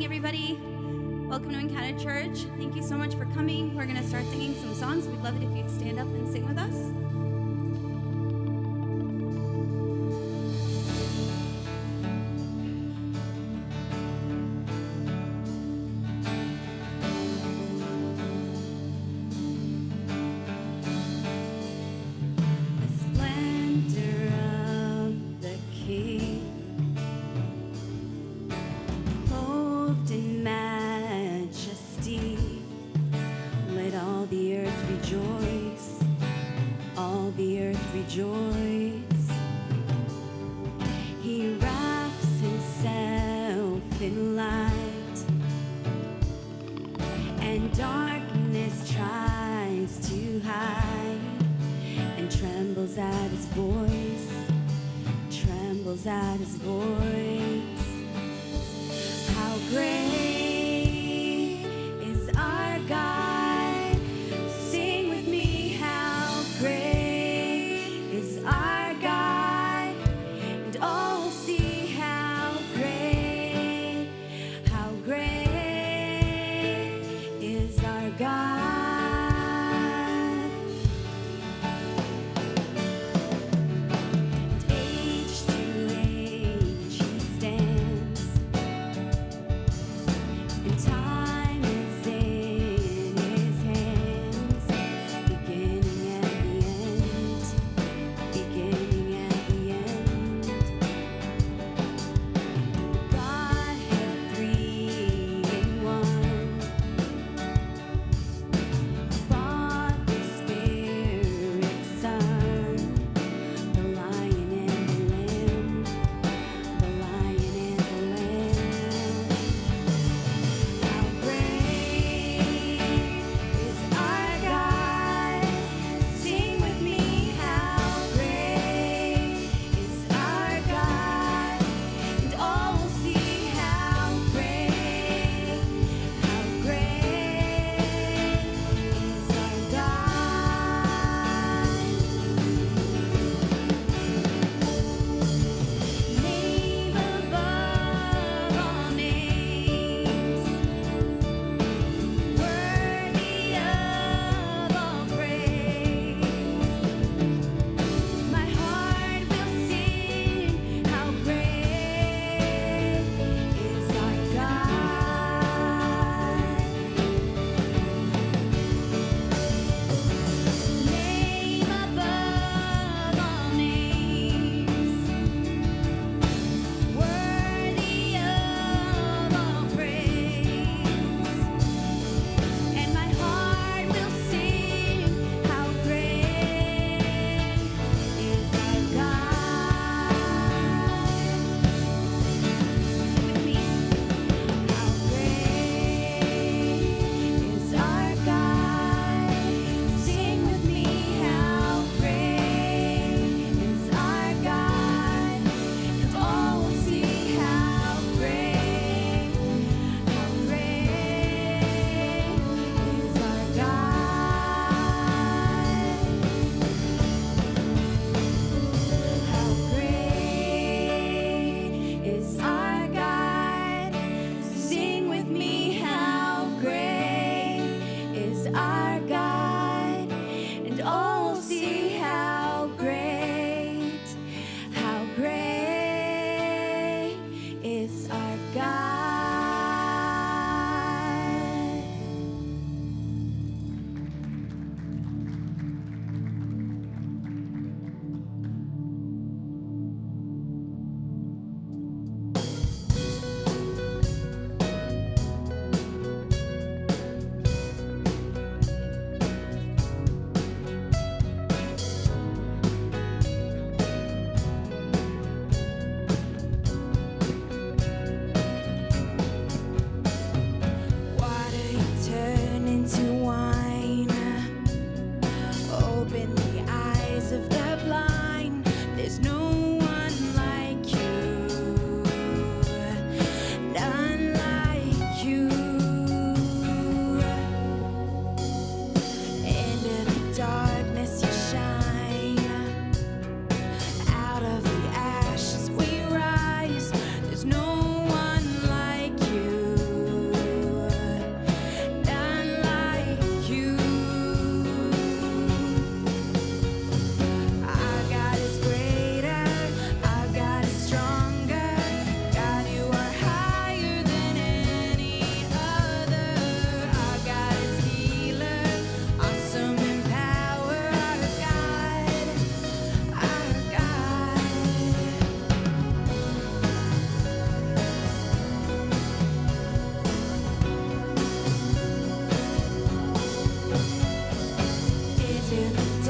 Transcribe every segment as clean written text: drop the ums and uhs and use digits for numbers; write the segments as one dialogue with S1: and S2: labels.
S1: morning, everybody. Welcome to Encounter Church. Thank you so much for coming. We're going to start singing some songs. We'd love it if you'd stand up and sing with us. Stand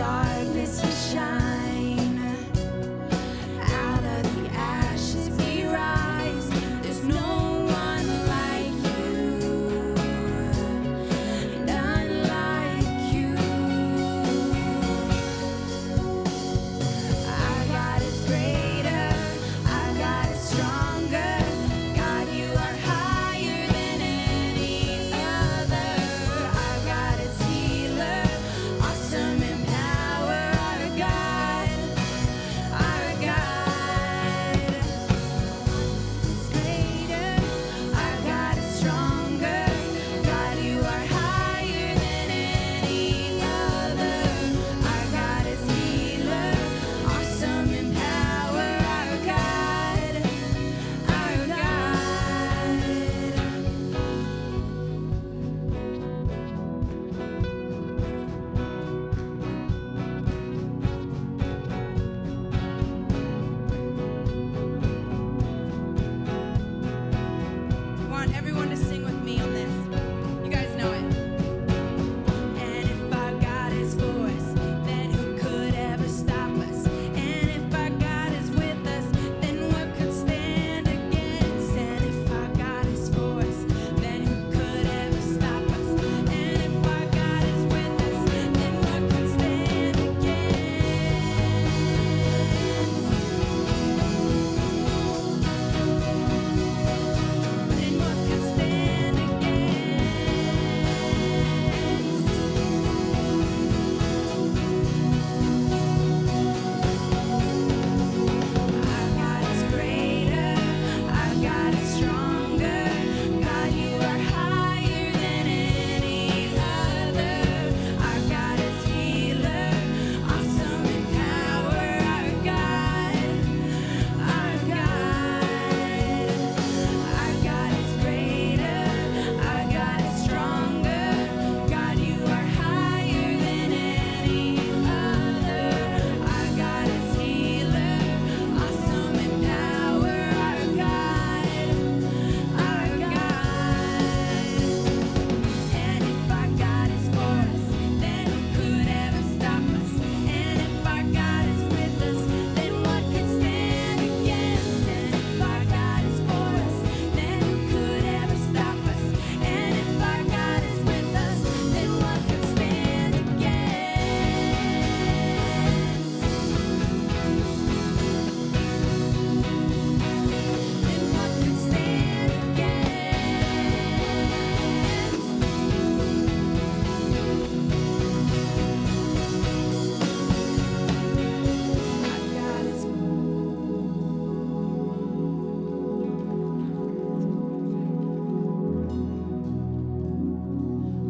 S1: darkness we shine. Out of the ashes we rise. There's no one like you, none like you. Our God is greater, our God is stronger. God, you are higher than any other. Our God is healer, awesome in power. Our God is greater, our God is stronger. God, you are higher than any other. Our God is healer, awesome in power. Our God, our God. I want everyone to sing with me on this. You guys know it. And if our God is for us, then who could ever stop us? And if our God is with us, then what could stand against? And if our God is for us, then who could ever stop us? And if our God is with us, then what could stand against? Then what could stand against? Our God is greater, our God is stronger. God, you are higher than any other. Our God is healer, awesome in power. Our God is greater, our God is stronger. God, you are higher than any other. Our God is healer, awesome in power. Our God. And if our God is for us, then who could ever stop us? And if our God is with us, then what could stand against? And if our God is for us, then who could ever stop us? And if our God is with us, then what could stand against? Then what could stand against?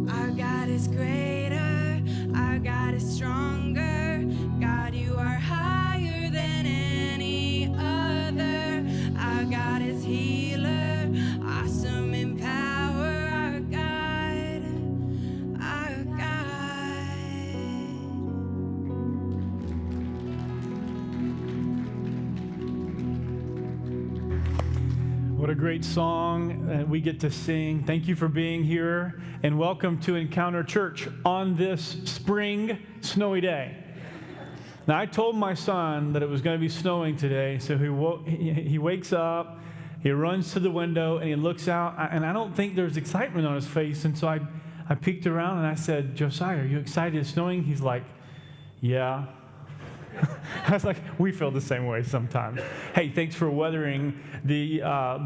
S1: Our God is greater, our God is stronger. God, you are higher than any other. Our God is healer, awesome in power. Our God, our God.
S2: What a great song that we get to sing. Thank you for being here, and welcome to Encounter Church on this spring snowy day. Now, I told my son that it was going to be snowing today, so he wakes up, he runs to the window, and he looks out, and I don't think there's excitement on his face, and so I peeked around, and I said, "Josiah, are you excited it's snowing?" He's like, "Yeah." I was like, we feel the same way sometimes. Hey, thanks for weathering the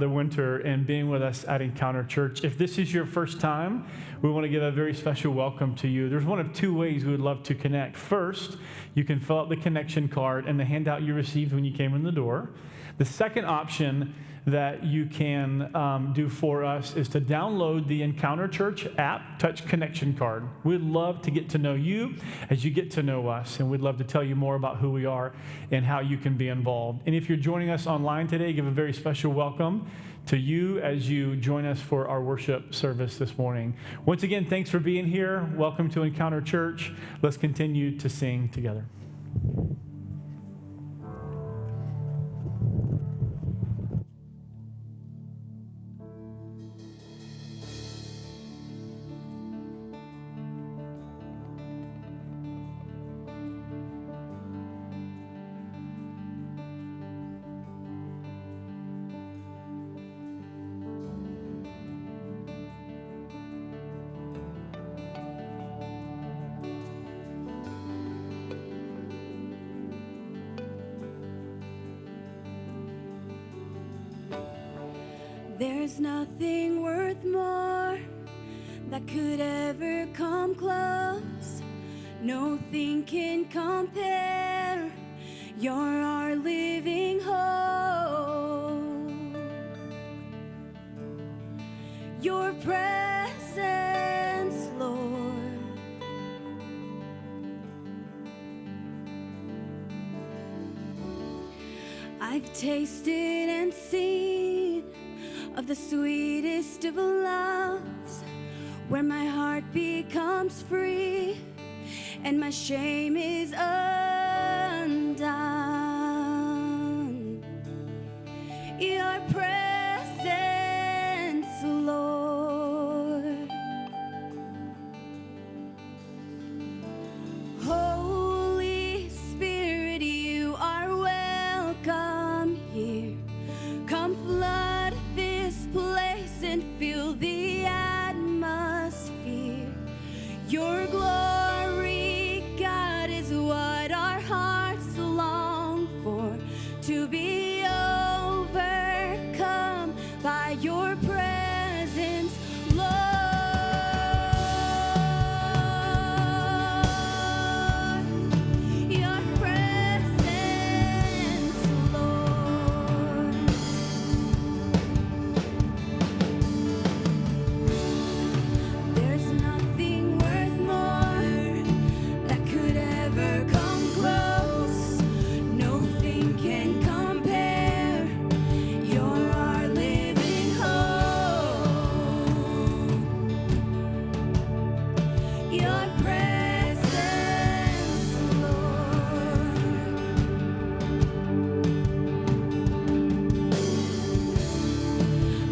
S2: winter and being with us at Encounter Church. If this is your first time, we want to give a very special welcome to you. There's one of two ways we would love to connect. First, you can fill out the connection card and the handout you received when you came in the door. The second option that you can do for us is to download the Encounter Church app, Touch Connection Card. We'd love to get to know you as you get to know us, and we'd love to tell you more about who we are and how you can be involved. And if you're joining us online today, give a very special welcome to you as you join us for our worship service this morning. Once again, thanks for being here. Welcome to Encounter Church. Let's continue to sing together.
S1: There's nothing worth more that could ever come close. Nothing can compare. You're our living hope. Your presence, Lord. I've tasted and seen of the sweetest of loves, where my heart becomes free and my shame is undone. Your presence, Lord. Holy Spirit, you are welcome here. Come flood this place and fill the atmosphere. Your glory, God, is what our hearts long for, to be overcome by your presence, Lord. Your presence, Lord. There's nothing worth more that could ever come close. Nothing can compare. You're our living hope. Your presence, Lord.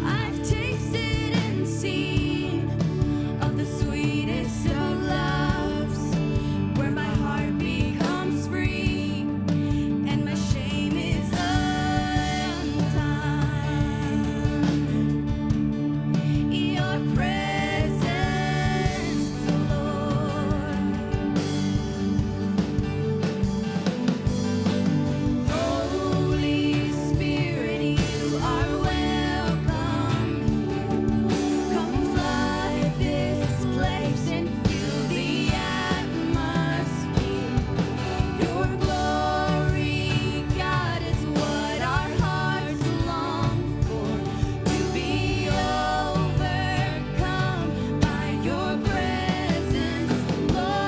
S1: I've tasted and seen of the sweetest of loves, where my heart becomes free and my shame is undone. Your presence, Lord. Holy Spirit, you are welcome. Come flood this place and fill the atmosphere. Your glory, God, is what our hearts long for, to be overcome by your presence, Lord.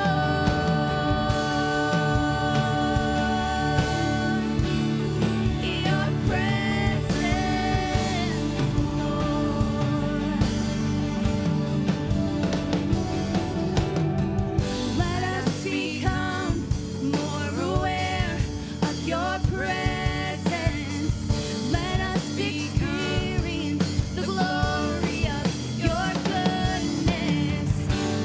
S1: Your presence, Lord. Let us become more aware of your presence. Let us experience the glory of your goodness.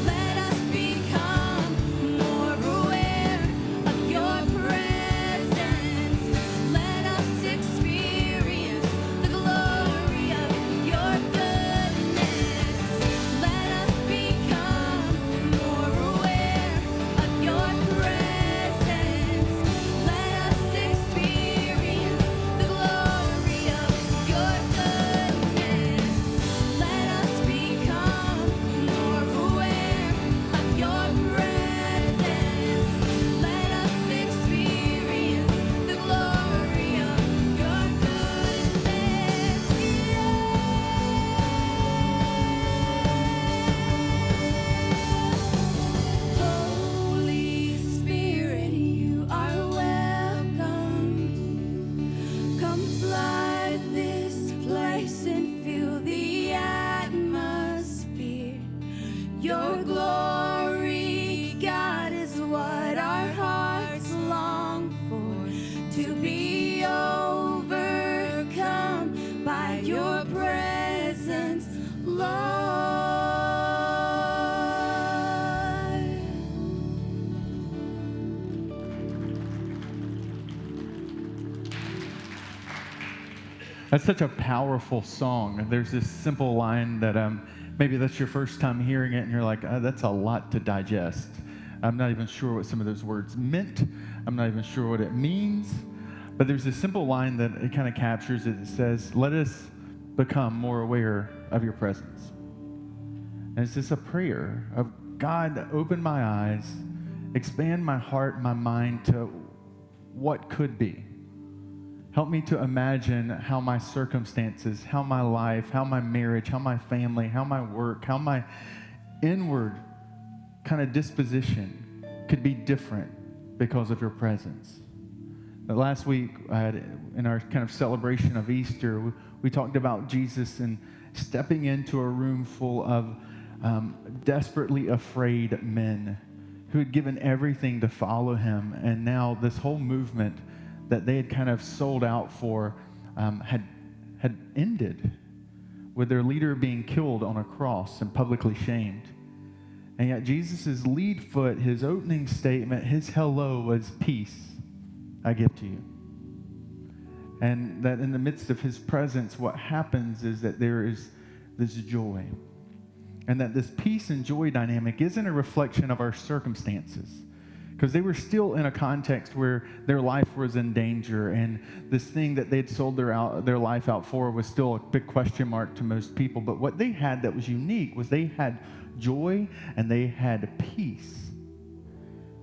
S1: Let us become more aware of your presence. Let us experience the glory of your goodness. Let us become more aware of your presence. Let us experience the glory of your goodness. Let us become more aware of your presence. Let us experience the glory of your goodness. Holy Spirit, you are welcome. Come flood this place and fill the atmosphere. Your glory, God, is what our hearts long for, to be overcome by your presence, Lord.
S3: That's such a powerful song. There's this simple line that maybe that's your first time hearing it, and you're like, that's a lot to digest. I'm not even sure what some of those words meant. I'm not even sure what it means. But there's this simple line that it kind of captures it. It says, let us become more aware of your presence. And it's just a prayer of God, open my eyes, expand my heart, my mind to what could be. Help me to imagine how my circumstances, how my life, how my marriage, how my family, how my work, how my inward kind of disposition could be different because of your presence. Last week, in our kind of celebration of Easter, we talked about Jesus and stepping into a room full of desperately afraid men who had given everything to follow him, and now this whole movement that they had kind of sold out for had ended with their leader being killed on a cross and publicly shamed. And yet Jesus' lead foot, his opening statement, his hello was, peace I give to you. And that in the midst of his presence, what happens is that there is this joy. And that this peace and joy dynamic isn't a reflection of our circumstances. Because they were still in a context where their life was in danger, and this thing that they'd sold their life out for was still a big question mark to most people. But what they had that was unique was they had joy and they had peace.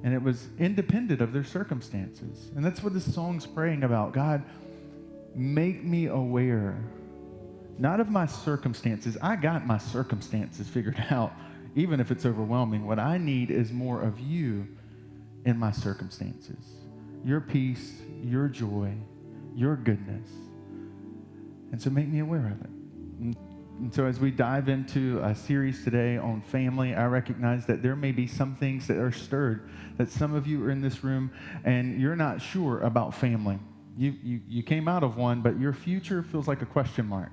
S3: And it was independent of their circumstances. And that's what this song's praying about. God, make me aware, not of my circumstances. I got my circumstances figured out, even if it's overwhelming. What I need is more of you in my circumstances. Your peace, your joy, your goodness. And so make me aware of it. And so as we dive into a series today on family, I recognize that there may be some things that are stirred, that some of you are in this room and you're not sure about family. You came out of one, but your future feels like a question mark.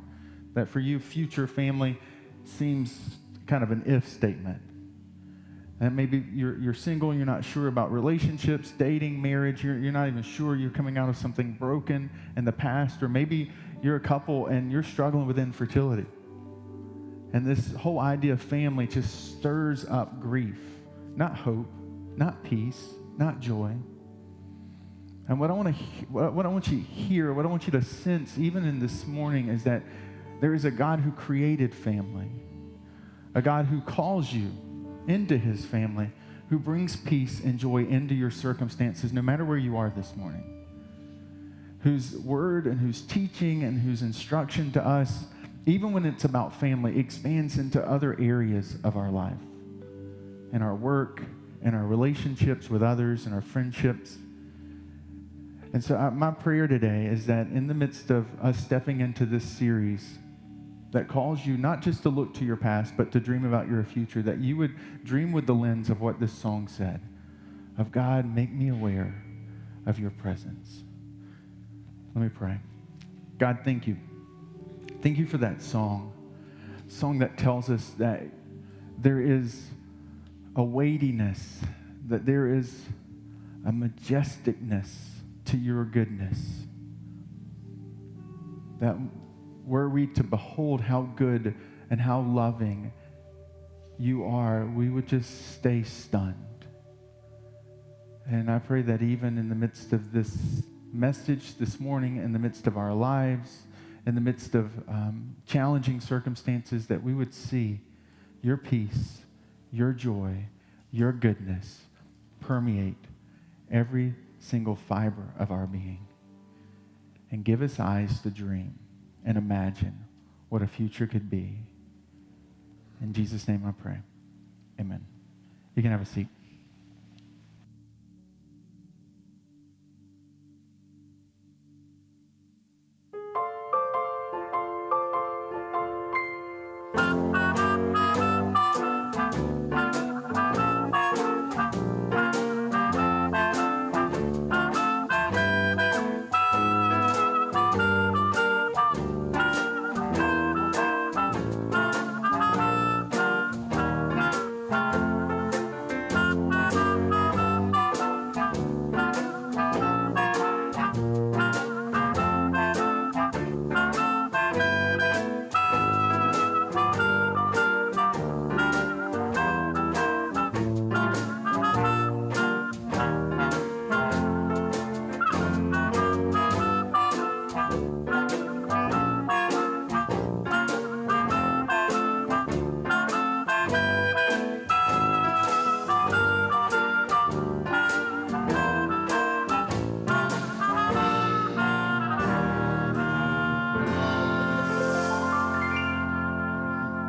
S3: That for you, future family seems kind of an if statement. And maybe you're single and you're not sure about relationships, dating, marriage. You're not even sure you're coming out of something broken in the past. Or maybe you're a couple and you're struggling with infertility. And this whole idea of family just stirs up grief, not hope, not peace, not joy. And what I want you to hear, what I want you to sense, even in this morning, is that there is a God who created family, a God who calls you into his family, who brings peace and joy into your circumstances, no matter where you are this morning, whose word and whose teaching and whose instruction to us, even when it's about family, expands into other areas of our life, in our work, in our relationships with others, in our friendships. And so my prayer today is that in the midst of us stepping into this series that calls you not just to look to your past, but to dream about your future, that you would dream with the lens of what this song said, of God, make me aware of your presence. Let me pray. God, thank you. Thank you for that song that tells us that there is a weightiness, that there is a majesticness to your goodness, that were we to behold how good and how loving you are, we would just stay stunned. And I pray that even in the midst of this message this morning, in the midst of our lives, in the midst of challenging circumstances, that we would see your peace, your joy, your goodness permeate every single fiber of our being. And give us eyes to dream and imagine what a future could be. In Jesus' name I pray. Amen. You can have a seat.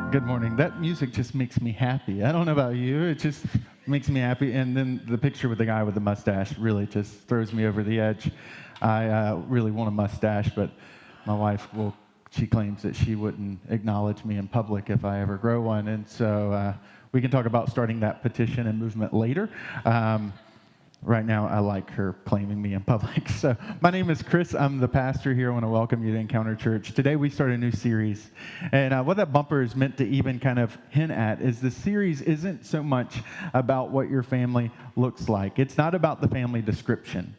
S3: Good morning. That music just makes me happy. I don't know about you. It just makes me happy. And then the picture with the guy with the mustache really just throws me over the edge. I really want a mustache, but my wife she claims that she wouldn't acknowledge me in public if I ever grow one. And so we can talk about starting that petition and movement later. Right now, I like her claiming me in public. So my name is Chris. I'm the pastor here. I want to welcome you to Encounter Church. Today, we start a new series. And what that bumper is meant to even kind of hint at is the series isn't so much about what your family looks like. It's not about the family description.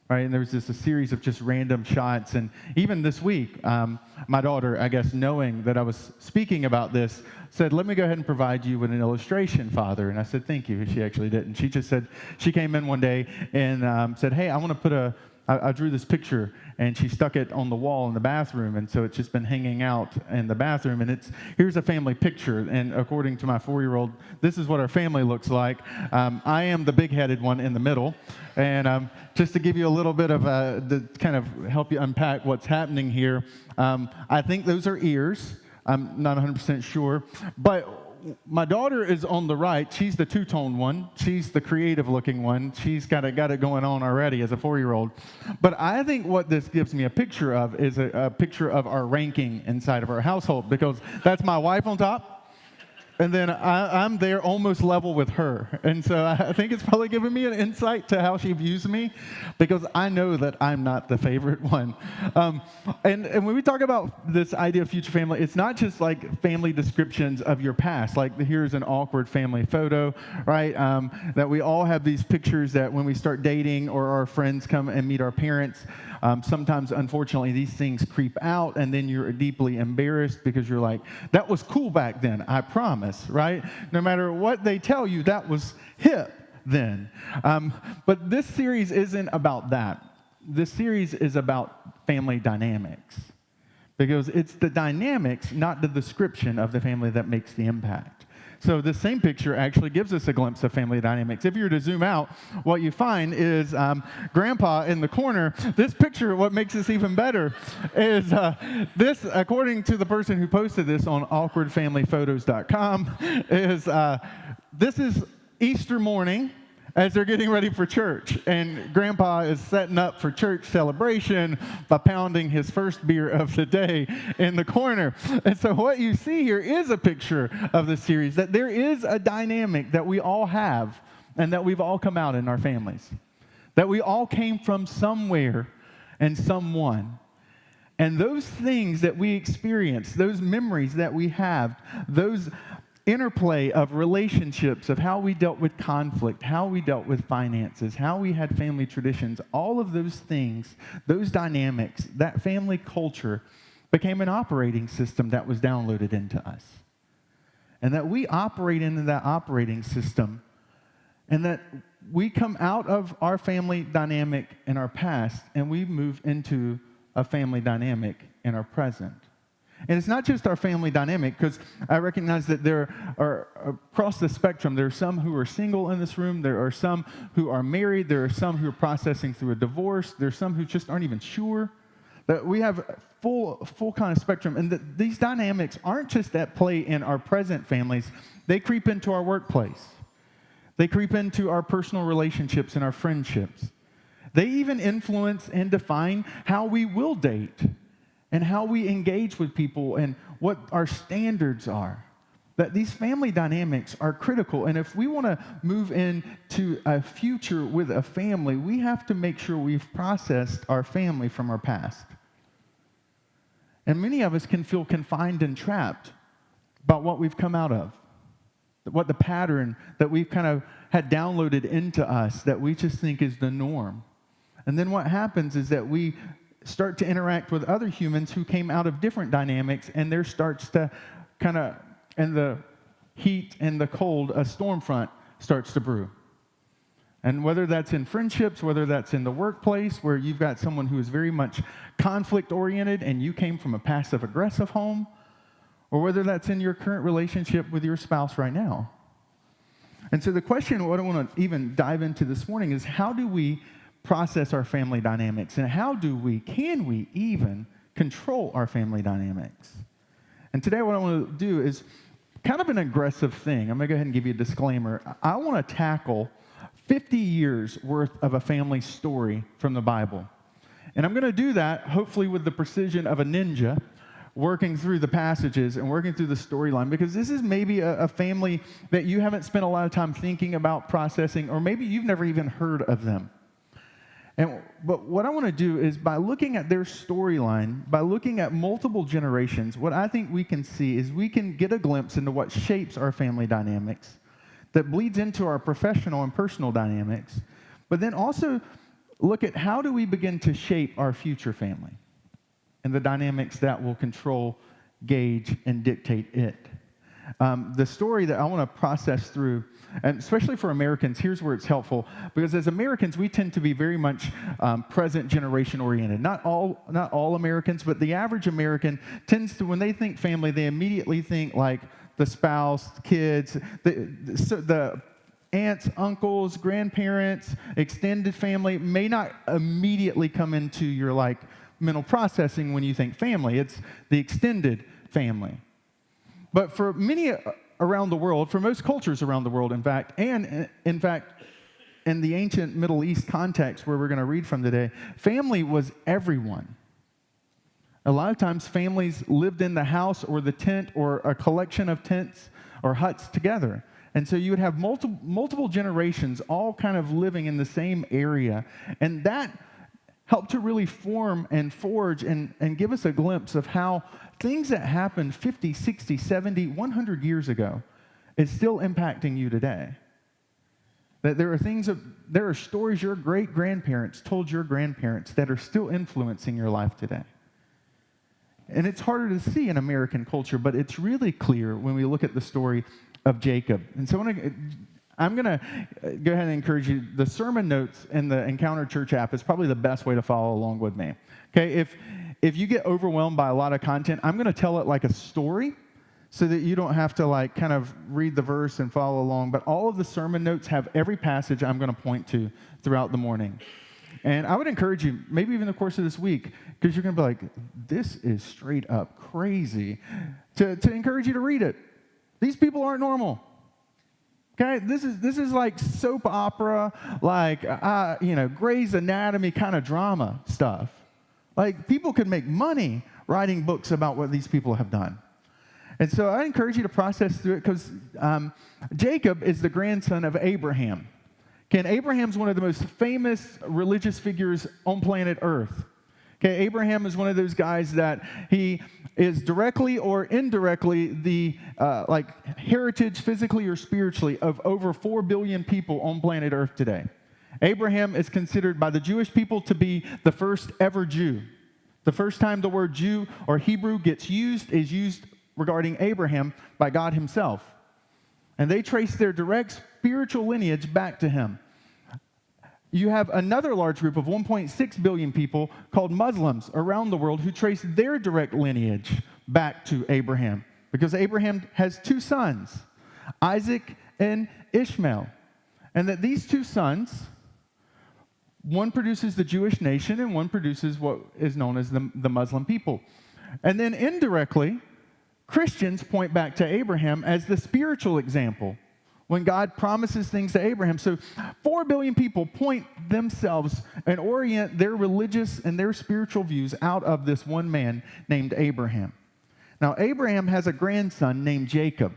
S3: Right, and there's a series of just random shots. And even this week, my daughter, I guess, knowing that I was speaking about this, said, let me go ahead and provide you with an illustration, Father. And I said, thank you. She actually didn't. She just said, she came in one day and said, hey, I want to I drew this picture, and she stuck it on the wall in the bathroom, and so it's just been hanging out in the bathroom, and here's a family picture, and according to my 4-year-old, this is what our family looks like. I am the big-headed one in the middle, and just to give you a little bit of to kind of help you unpack what's happening here, I think those are ears. I'm not 100% sure, but my daughter is on the right. She's the two-tone one. She's the creative-looking one. She's got it going on already as a 4-year-old. But I think what this gives me a picture of is a picture of our ranking inside of our household, because that's my wife on top, and then I'm there almost level with her. And so I think it's probably giving me an insight to how she views me, because I know that I'm not the favorite one. And when we talk about this idea of future family, it's not just like family descriptions of your past. Like here's an awkward family photo, right? That we all have these pictures that when we start dating or our friends come and meet our parents, sometimes, unfortunately, these things creep out, and then you're deeply embarrassed because you're like, that was cool back then, I promise, right? No matter what they tell you, that was hip then. But this series isn't about that. This series is about family dynamics, because it's the dynamics, not the description of the family, that makes the impact. So the same picture actually gives us a glimpse of family dynamics. If you were to zoom out, what you find is Grandpa in the corner. This picture, what makes this even better, is this, according to the person who posted this on awkwardfamilyphotos.com, this is Easter morning as they're getting ready for church. And Grandpa is setting up for church celebration by pounding his first beer of the day in the corner. And so what you see here is a picture of the series, that there is a dynamic that we all have and that we've all come out in our families. That we all came from somewhere and someone. And those things that we experience, those memories that we have, those interplay of relationships, of how we dealt with conflict, how we dealt with finances, how we had family traditions, all of those things, those dynamics, that family culture became an operating system that was downloaded into us. And that we operate into that operating system, and that we come out of our family dynamic in our past, and we move into a family dynamic in our present. And it's not just our family dynamic, because I recognize that there are, across the spectrum, there are some who are single in this room, there are some who are married, there are some who are processing through a divorce, there are some who just aren't even sure. That we have full kind of spectrum, and that these dynamics aren't just at play in our present families, they creep into our workplace. They creep into our personal relationships and our friendships. They even influence and define how we will date, and how we engage with people, and what our standards are. That these family dynamics are critical, and if we want to move into a future with a family, we have to make sure we've processed our family from our past. And many of us can feel confined and trapped about what we've come out of, what the pattern that we've kind of had downloaded into us that we just think is the norm. And then what happens is that we start to interact with other humans who came out of different dynamics, and there starts to kind of, in the heat and the cold, a storm front starts to brew. And whether that's in friendships, whether that's in the workplace, where you've got someone who is very much conflict-oriented and you came from a passive-aggressive home, or whether that's in your current relationship with your spouse right now. And so the question, what I want to even dive into this morning, is how do we process our family dynamics, and can we even control our family dynamics? And today what I want to do is kind of an aggressive thing. I'm going to go ahead and give you a disclaimer. I want to tackle 50 years worth of a family story from the Bible. And I'm going to do that, hopefully, with the precision of a ninja, working through the passages and working through the storyline, because this is maybe a family that you haven't spent a lot of time thinking about, processing, or maybe you've never even heard of them. But what I want to do is, by looking at their storyline, by looking at multiple generations, what I think we can see is we can get a glimpse into what shapes our family dynamics, that bleeds into our professional and personal dynamics, but then also look at how do we begin to shape our future family and the dynamics that will control, gauge, and dictate it. The story that I want to process through, and especially for Americans, here's where it's helpful, because as Americans, we tend to be very much present generation oriented. Not all Americans, but the average American tends to, when they think family, they immediately think like the spouse, kids, the aunts, uncles, grandparents, extended family may not immediately come into your like mental processing when you think family. It's the extended family. But for many around the world, for most cultures around the world, in fact, and in fact, in the ancient Middle East context where we're going to read from today, family was everyone. A lot of times families lived in the house or the tent or a collection of tents or huts together. And so you would have multiple generations all kind of living in the same area. And that helped to really form and forge and give us a glimpse of how things that happened 50, 60, 70, 100 years ago is still impacting you today. That there are stories your great-grandparents told your grandparents that are still influencing your life today. And it's harder to see in American culture, but it's really clear when we look at the story of Jacob. And so I'm going to go ahead and encourage you. The sermon notes in the Encounter Church app is probably the best way to follow along with me. Okay, if you get overwhelmed by a lot of content, I'm going to tell it like a story so that you don't have to like kind of read the verse and follow along. But all of the sermon notes have every passage I'm going to point to throughout the morning. And I would encourage you, maybe even the course of this week, because you're going to be like, this is straight up crazy, to encourage you to read it. These people aren't normal. Okay, this is like soap opera, like Grey's Anatomy kind of drama stuff. Like people could make money writing books about what these people have done. And so I encourage you to process through it, because Jacob is the grandson of Abraham. Okay, and Abraham's one of the most famous religious figures on planet Earth. Okay, Abraham is one of those guys that he is directly or indirectly the heritage, physically or spiritually, of over 4 billion people on planet Earth today. Abraham is considered by the Jewish people to be the first ever Jew. The first time the word Jew or Hebrew gets used is used regarding Abraham by God himself. And they trace their direct spiritual lineage back to him. You have another large group of 1.6 billion people called Muslims around the world who trace their direct lineage back to Abraham, because Abraham has 2 sons, Isaac and Ishmael. And that these 2 sons, one produces the Jewish nation and one produces what is known as the Muslim people. And then indirectly, Christians point back to Abraham as the spiritual example when God promises things to Abraham. So 4 billion people point themselves and orient their religious and their spiritual views out of this one man named Abraham. Now, Abraham has a grandson named Jacob.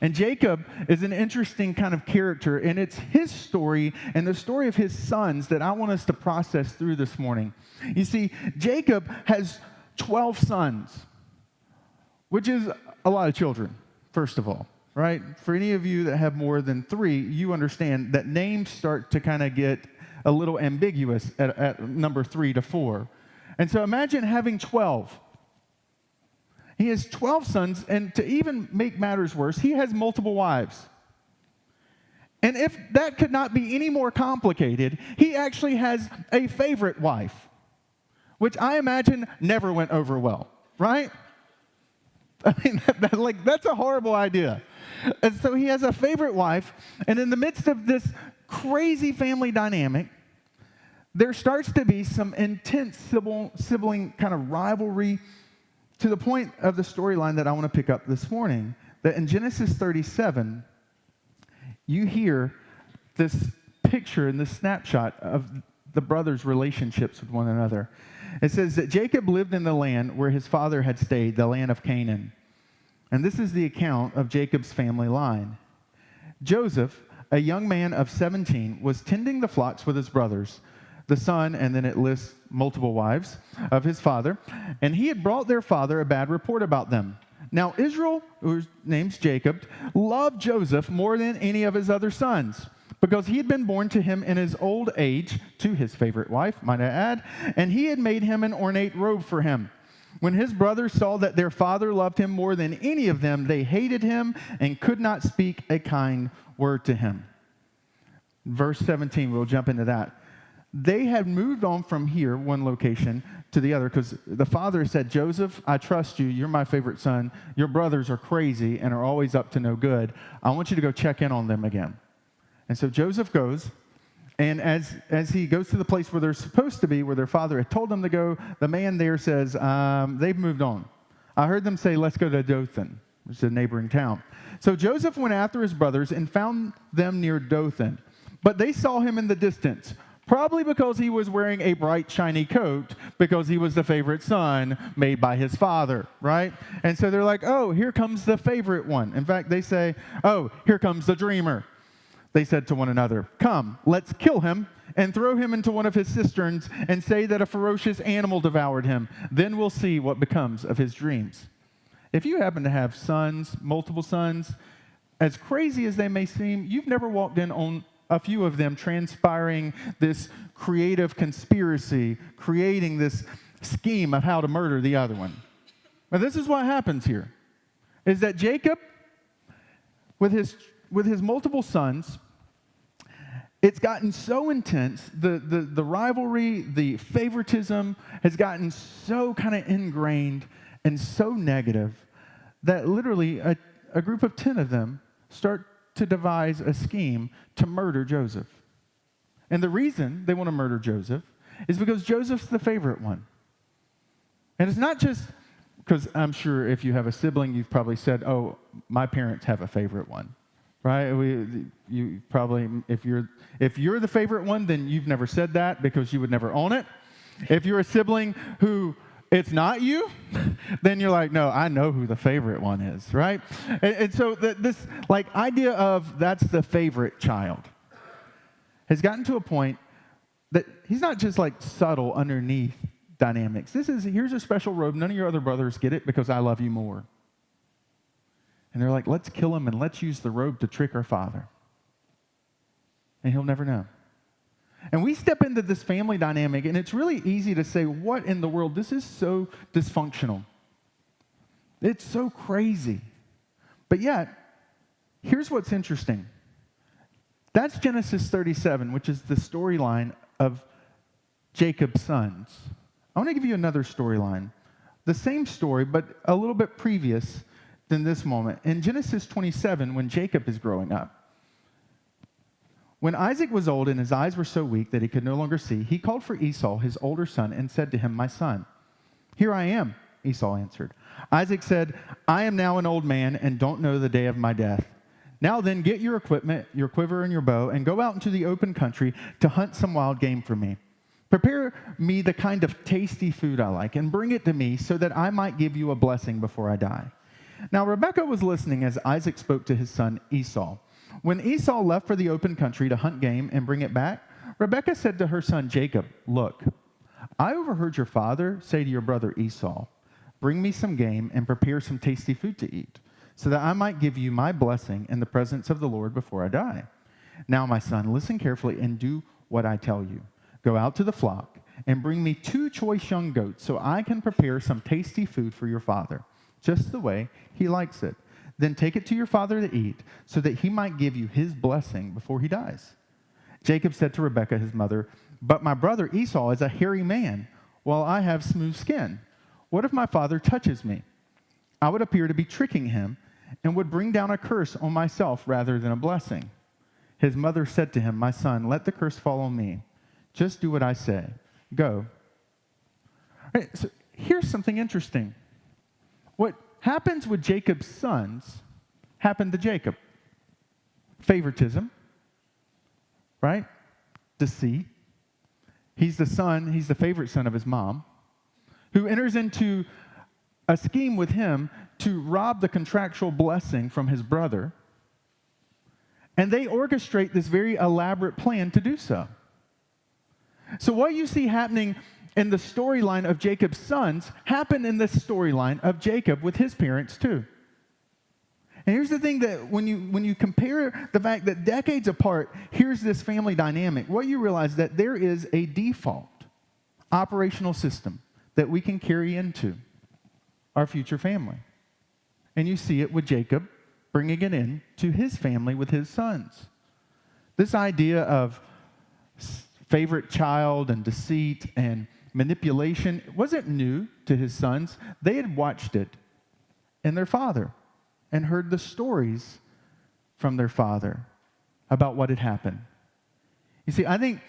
S3: And Jacob is an interesting kind of character, and it's his story and the story of his sons that I want us to process through this morning. You see, Jacob has 12 sons, which is a lot of children, first of all. Right? For any of you that have more than 3, you understand that names start to kind of get a little ambiguous at number 3 to 4. And so imagine having 12. He has 12 sons, and to even make matters worse, he has multiple wives. And if that could not be any more complicated, he actually has a favorite wife, which I imagine never went over well, right? I mean, that's a horrible idea. And so he has a favorite wife, and in the midst of this crazy family dynamic, there starts to be some intense sibling kind of rivalry, to the point of the storyline that I want to pick up this morning, that in Genesis 37, you hear this picture and this snapshot of the brothers' relationships with one another. It says that Jacob lived in the land where his father had stayed, the land of Canaan. And this is the account of Jacob's family line. Joseph, a young man of 17, was tending the flocks with his brothers, the son, and then it lists multiple wives, of his father, and he had brought their father a bad report about them. Now Israel, whose name's Jacob, loved Joseph more than any of his other sons, because he had been born to him in his old age, to his favorite wife, might I add, and he had made him an ornate robe for him. When his brothers saw that their father loved him more than any of them, they hated him and could not speak a kind word to him. Verse 17, we'll jump into that. They had moved on from here, one location, to the other, because the father said, Joseph, I trust you. You're my favorite son. Your brothers are crazy and are always up to no good. I want you to go check in on them again. And so Joseph goes, and as he goes to the place where they're supposed to be, where their father had told them to go, the man there says, they've moved on. I heard them say, let's go to Dothan, which is a neighboring town. So Joseph went after his brothers and found them near Dothan. But they saw him in the distance, probably because he was wearing a bright, shiny coat, because he was the favorite son made by his father, right? And so they're like, oh, here comes the favorite one. In fact, they say, oh, here comes the dreamer. They said to one another, come, let's kill him and throw him into one of his cisterns and say that a ferocious animal devoured him. Then we'll see what becomes of his dreams. If you happen to have sons, multiple sons, as crazy as they may seem, you've never walked in on a few of them transpiring this creative conspiracy, creating this scheme of how to murder the other one. Now, this is what happens here, is that Jacob, with his multiple sons, it's gotten so intense, the rivalry, the favoritism has gotten so kind of ingrained and so negative that literally a group of 10 of them start to devise a scheme to murder Joseph. And the reason they want to murder Joseph is because Joseph's the favorite one. And it's not just because I'm sure if you have a sibling, you've probably said, oh, my parents have a favorite one, right? You probably, if you're the favorite one, then you've never said that because you would never own it. If you're a sibling who it's not you, then you're like, no, I know who the favorite one is, right? And so this like idea of that's the favorite child has gotten to a point that he's not just like subtle underneath dynamics. Here's a special robe. None of your other brothers get it because I love you more. And they're like, let's kill him and let's use the robe to trick our father. And he'll never know. And we step into this family dynamic, and it's really easy to say, what in the world? This is so dysfunctional. It's so crazy. But yet, here's what's interesting. That's Genesis 37, which is the storyline of Jacob's sons. I want to give you another storyline. The same story, but a little bit previous than this moment. In Genesis 27, when Jacob is growing up, when Isaac was old and his eyes were so weak that he could no longer see, he called for Esau, his older son, and said to him, my son. Here I am, Esau answered. Isaac said, I am now an old man and don't know the day of my death. Now then, get your equipment, your quiver and your bow, and go out into the open country to hunt some wild game for me. Prepare me the kind of tasty food I like and bring it to me so that I might give you a blessing before I die. Now Rebekah was listening as Isaac spoke to his son Esau. When Esau left for the open country to hunt game and bring it back, Rebekah said to her son Jacob, look, I overheard your father say to your brother Esau, bring me some game and prepare some tasty food to eat, so that I might give you my blessing in the presence of the Lord before I die. Now, my son, listen carefully and do what I tell you. Go out to the flock and bring me 2 choice young goats so I can prepare some tasty food for your father, just the way he likes it. Then take it to your father to eat, so that he might give you his blessing before he dies. Jacob said to Rebekah, his mother, but my brother Esau is a hairy man, while I have smooth skin. What if my father touches me? I would appear to be tricking him and would bring down a curse on myself rather than a blessing. His mother said to him, my son, let the curse fall on me. Just do what I say. Go. All right, so here's something interesting. What happens with Jacob's sons happened to Jacob? Favoritism, right? Deceit. He's the son, he's the favorite son of his mom, who enters into a scheme with him to rob the contractual blessing from his brother. And they orchestrate this very elaborate plan to do so. So what you see happening in the storyline of Jacob's sons happened in this storyline of Jacob with his parents too. And here's the thing, that when you compare the fact that decades apart, here's this family dynamic, what you realize that there is a default operational system that we can carry into our future family. And you see it with Jacob bringing it in to his family with his sons. This idea of favorite child and deceit and manipulation wasn't new to his sons. They had watched it in their father and heard the stories from their father about what had happened. You see, I think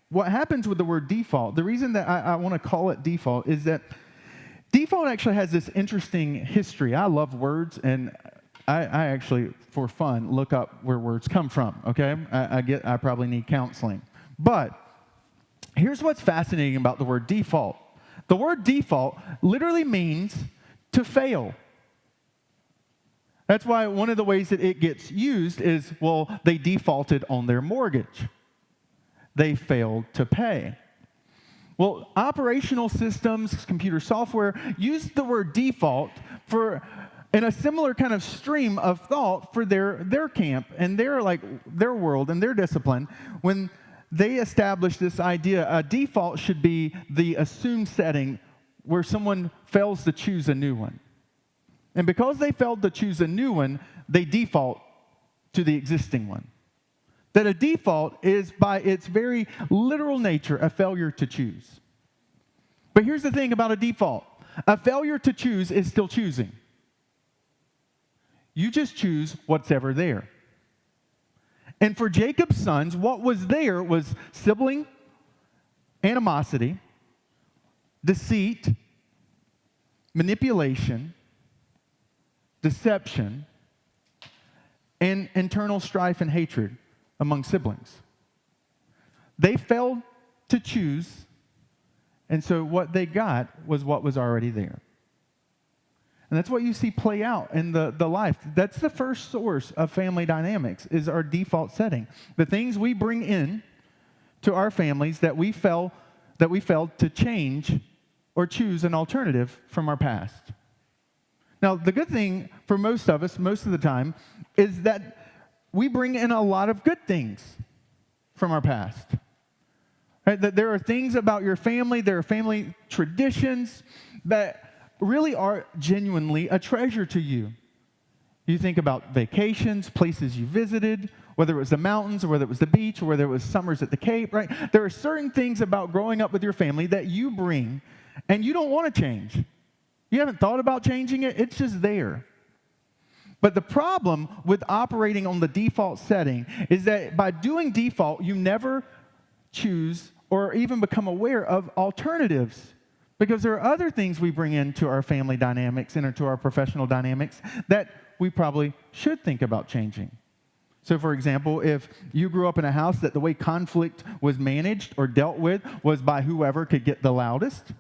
S3: what happens with the word default, the reason that I want to call it default is that default actually has this interesting history. I love words, and I actually, for fun, look up where words come from, okay? I probably need counseling. But here's what's fascinating about the word default. The word default literally means to fail. That's why one of the ways that it gets used is, well, they defaulted on their mortgage. They failed to pay. Well, operational systems, computer software, use the word default in a similar kind of stream of thought for their camp and their world and their discipline. When they establish this idea, a default should be the assumed setting where someone fails to choose a new one. And because they failed to choose a new one, they default to the existing one. That a default is, by its very literal nature, a failure to choose. But here's the thing about a default. A failure to choose is still choosing. You just choose what's ever there. And for Jacob's sons, what was there was sibling animosity, deceit, manipulation, deception, and internal strife and hatred among siblings. They failed to choose, and so what they got was what was already there. And that's what you see play out in the life. That's the first source of family dynamics, is our default setting. The things we bring in to our families that we failed to change or choose an alternative from our past. Now, the good thing for most of us, most of the time, is that we bring in a lot of good things from our past. Right? That there are things about your family, there are family traditions that really are genuinely a treasure to you. You think about vacations, places you visited, whether it was the mountains or whether it was the beach or whether it was summers at the Cape, right? There are certain things about growing up with your family that you bring and you don't want to change. You haven't thought about changing it, it's just there. But the problem with operating on the default setting is that by doing default, you never choose or even become aware of alternatives. Because there are other things we bring into our family dynamics and into our professional dynamics that we probably should think about changing. So, for example, if you grew up in a house that the way conflict was managed or dealt with was by whoever could get the loudest,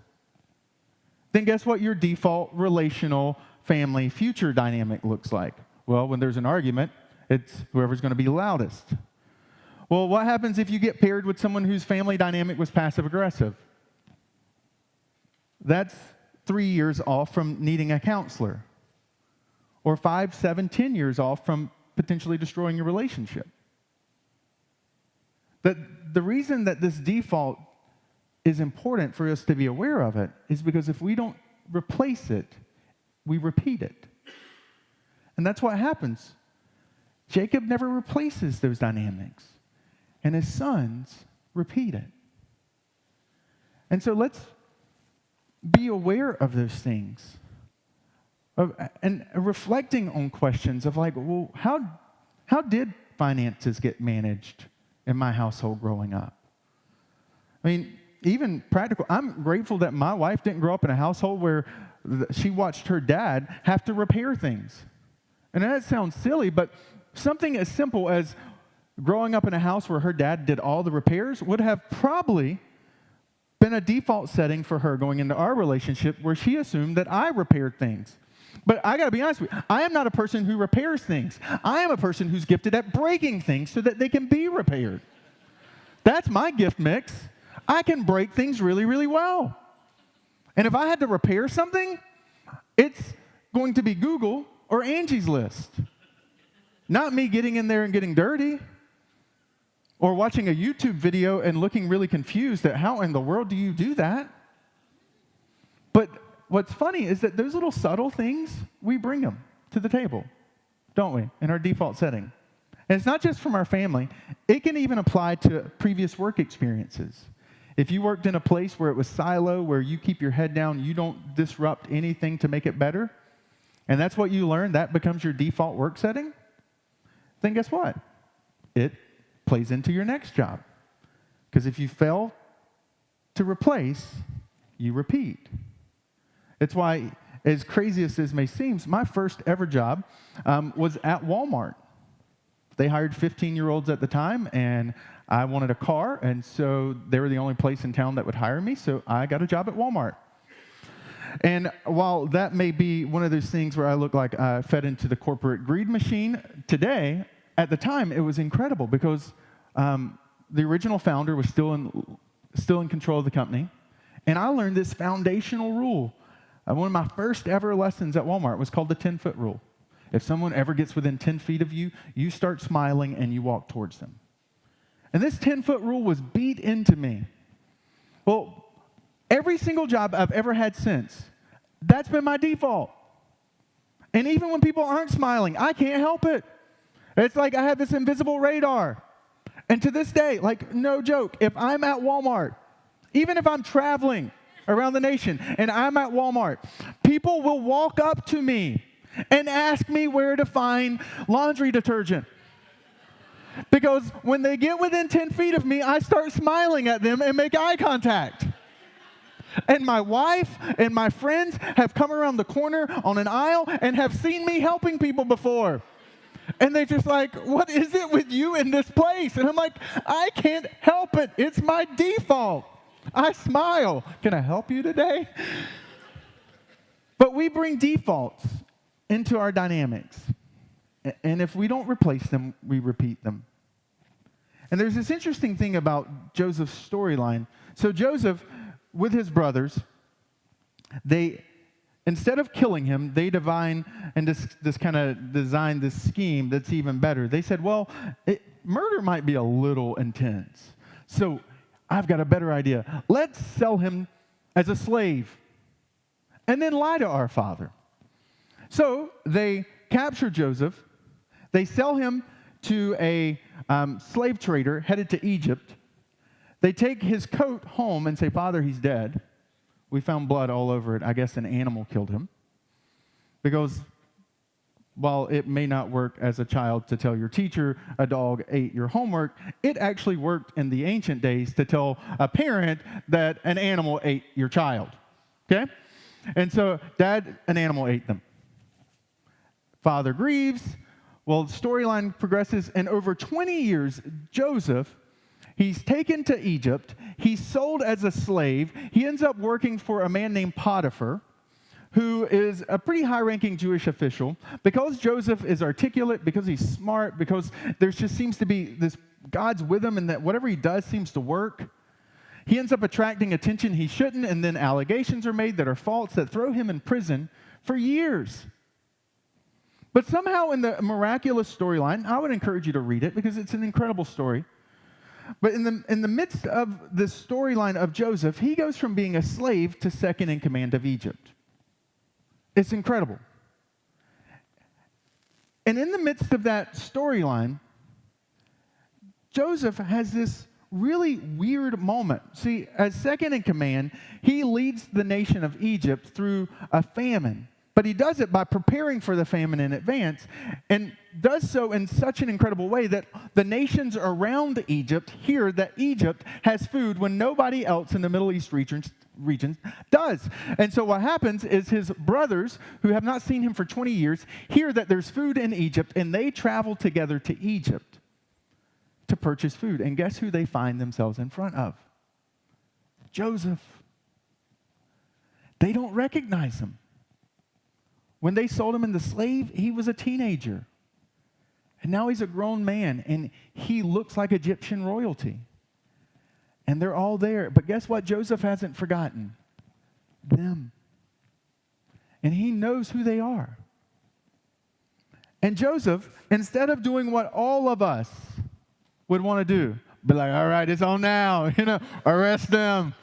S3: then guess what your default relational family future dynamic looks like? Well, when there's an argument, it's whoever's going to be loudest. Well, what happens if you get paired with someone whose family dynamic was passive-aggressive? That's 3 years off from needing a counselor. Or 5, 7, 10 years off from potentially destroying your relationship. The reason that this default is important for us to be aware of it is because if we don't replace it, we repeat it. And that's what happens. Jacob never replaces those dynamics, and his sons repeat it. And so let's be aware of those things. And reflecting on questions of like, well, how did finances get managed in my household growing up? I mean, even practical, I'm grateful that my wife didn't grow up in a household where she watched her dad have to repair things. And that sounds silly, but something as simple as growing up in a house where her dad did all the repairs would have probably been a default setting for her going into our relationship, where she assumed that I repaired things. But I got to be honest with you, I am not a person who repairs things. I am a person who's gifted at breaking things so that they can be repaired. That's my gift mix. I can break things really, really well. And if I had to repair something, it's going to be Google or Angie's List. Not me getting in there and getting dirty, or watching a YouTube video and looking really confused at how in the world do you do that? But what's funny is that those little subtle things, we bring them to the table, don't we, in our default setting. And it's not just from our family. It can even apply to previous work experiences. If you worked in a place where it was silo, where you keep your head down, you don't disrupt anything to make it better, and that's what you learn, that becomes your default work setting, then guess what? It plays into your next job. Because if you fail to replace, you repeat. It's why, as crazy as this may seem, my first ever job was at Walmart. They hired 15-year-olds at the time, and I wanted a car, and so they were the only place in town that would hire me, so I got a job at Walmart. And while that may be one of those things where I look like I fed into the corporate greed machine, today, at the time, it was incredible because the original founder was still in control of the company, and I learned this foundational rule. One of my first ever lessons at Walmart was called the 10-foot rule. If someone ever gets within 10 feet of you, you start smiling and you walk towards them. And this 10-foot rule was beat into me. Well, every single job I've ever had since, that's been my default. And even when people aren't smiling, I can't help it. It's like I have this invisible radar. And to this day, like no joke, if I'm at Walmart, even if I'm traveling around the nation and I'm at Walmart, people will walk up to me and ask me where to find laundry detergent. Because when they get within 10 feet of me, I start smiling at them and make eye contact. And my wife and my friends have come around the corner on an aisle and have seen me helping people before. And they're just like, what is it with you in this place? And I'm like, I can't help it. It's my default. I smile. Can I help you today? But we bring defaults into our dynamics. And if we don't replace them, we repeat them. And there's this interesting thing about Joseph's storyline. So Joseph, with his brothers, instead of killing him, they designed this scheme that's even better. They said, well, murder might be a little intense. So I've got a better idea. Let's sell him as a slave and then lie to our father. So they capture Joseph. They sell him to a slave trader headed to Egypt. They take his coat home and say, Father, he's dead. We found blood all over it. I guess an animal killed him. Because while it may not work as a child to tell your teacher a dog ate your homework, it actually worked in the ancient days to tell a parent that an animal ate your child. Okay? And so, Dad, an animal ate them. Father grieves. Well, the storyline progresses, and over 20 years, Joseph, he's taken to Egypt. He's sold as a slave. He ends up working for a man named Potiphar, who is a pretty high-ranking Jewish official. Because Joseph is articulate, because he's smart, because there just seems to be this God's with him, and that whatever he does seems to work, he ends up attracting attention he shouldn't, and then allegations are made that are false that throw him in prison for years. But somehow in the miraculous storyline, I would encourage you to read it because it's an incredible story. But in the midst of the storyline of Joseph, he goes from being a slave to second in command of Egypt. It's incredible. And in the midst of that storyline, Joseph has this really weird moment. See, as second in command, he leads the nation of Egypt through a famine But he does it by preparing for the famine in advance, and does so in such an incredible way that the nations around Egypt hear that Egypt has food when nobody else in the Middle East regions does. And so what happens is his brothers, who have not seen him for 20 years, hear that there's food in Egypt, and they travel together to Egypt to purchase food. And guess who they find themselves in front of? Joseph. They don't recognize him. When they sold him into slave, he was a teenager. And now he's a grown man, and he looks like Egyptian royalty. And they're all there. But guess what Joseph hasn't forgotten? Them. And he knows who they are. And Joseph, instead of doing what all of us would want to do, be like, all right, it's on now, arrest them.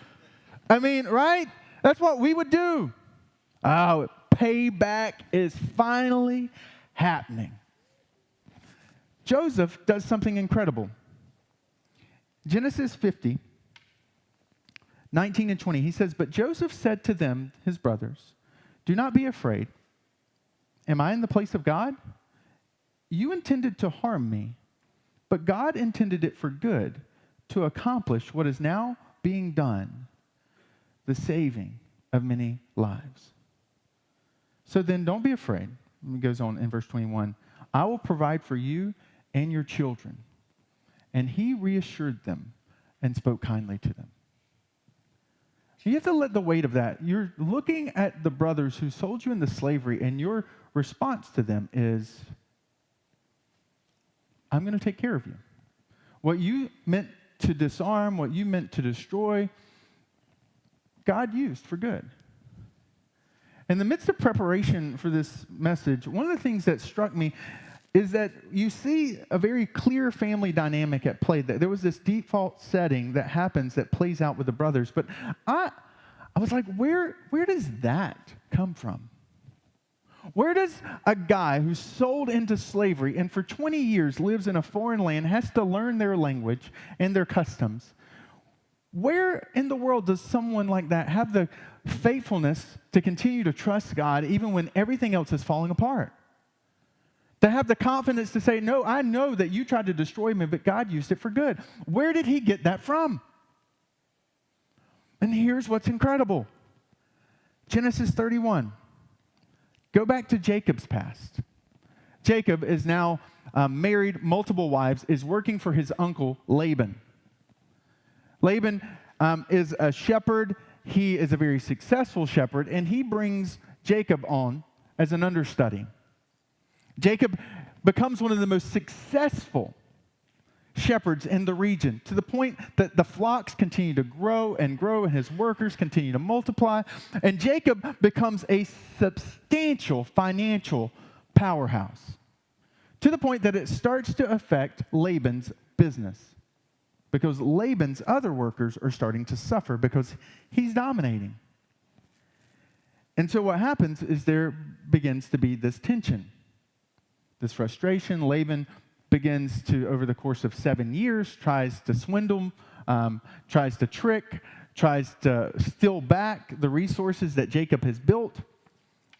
S3: I mean, right? That's what we would do. Oh, payback is finally happening. Joseph does something incredible. Genesis 50, 19 and 20, he says, "But Joseph said to them, his brothers, 'Do not be afraid. Am I in the place of God? You intended to harm me, but God intended it for good, to accomplish what is now being done, the saving of many lives.' So then don't be afraid." He goes on in verse 21. "I will provide for you and your children." And he reassured them and spoke kindly to them. You have to let the weight of that. You're looking at the brothers who sold you into slavery, and your response to them is, I'm going to take care of you. What you meant to disarm, what you meant to destroy, God used for good. In the midst of preparation for this message, one of the things that struck me is that you see a very clear family dynamic at play. There was this default setting that happens that plays out with the brothers. But I was like, where does that come from? Where does a guy who's sold into slavery and for 20 years lives in a foreign land, has to learn their language and their customs, where in the world does someone like that have the faithfulness to continue to trust God even when everything else is falling apart? To have the confidence to say, no, I know that you tried to destroy me, but God used it for good. Where did he get that from? And here's what's incredible. Genesis 31. Go back to Jacob's past. Jacob is now married, multiple wives, is working for his uncle Laban. Laban is a shepherd. He is a very successful shepherd, and he brings Jacob on as an understudy. Jacob becomes one of the most successful shepherds in the region, to the point that the flocks continue to grow, and his workers continue to multiply, and Jacob becomes a substantial financial powerhouse, to the point that it starts to affect Laban's business, because Laban's other workers are starting to suffer because he's dominating. And so what happens is there begins to be this tension, this frustration. Laban begins to, over the course of 7 years, tries to swindle, tries to trick, tries to steal back the resources that Jacob has built.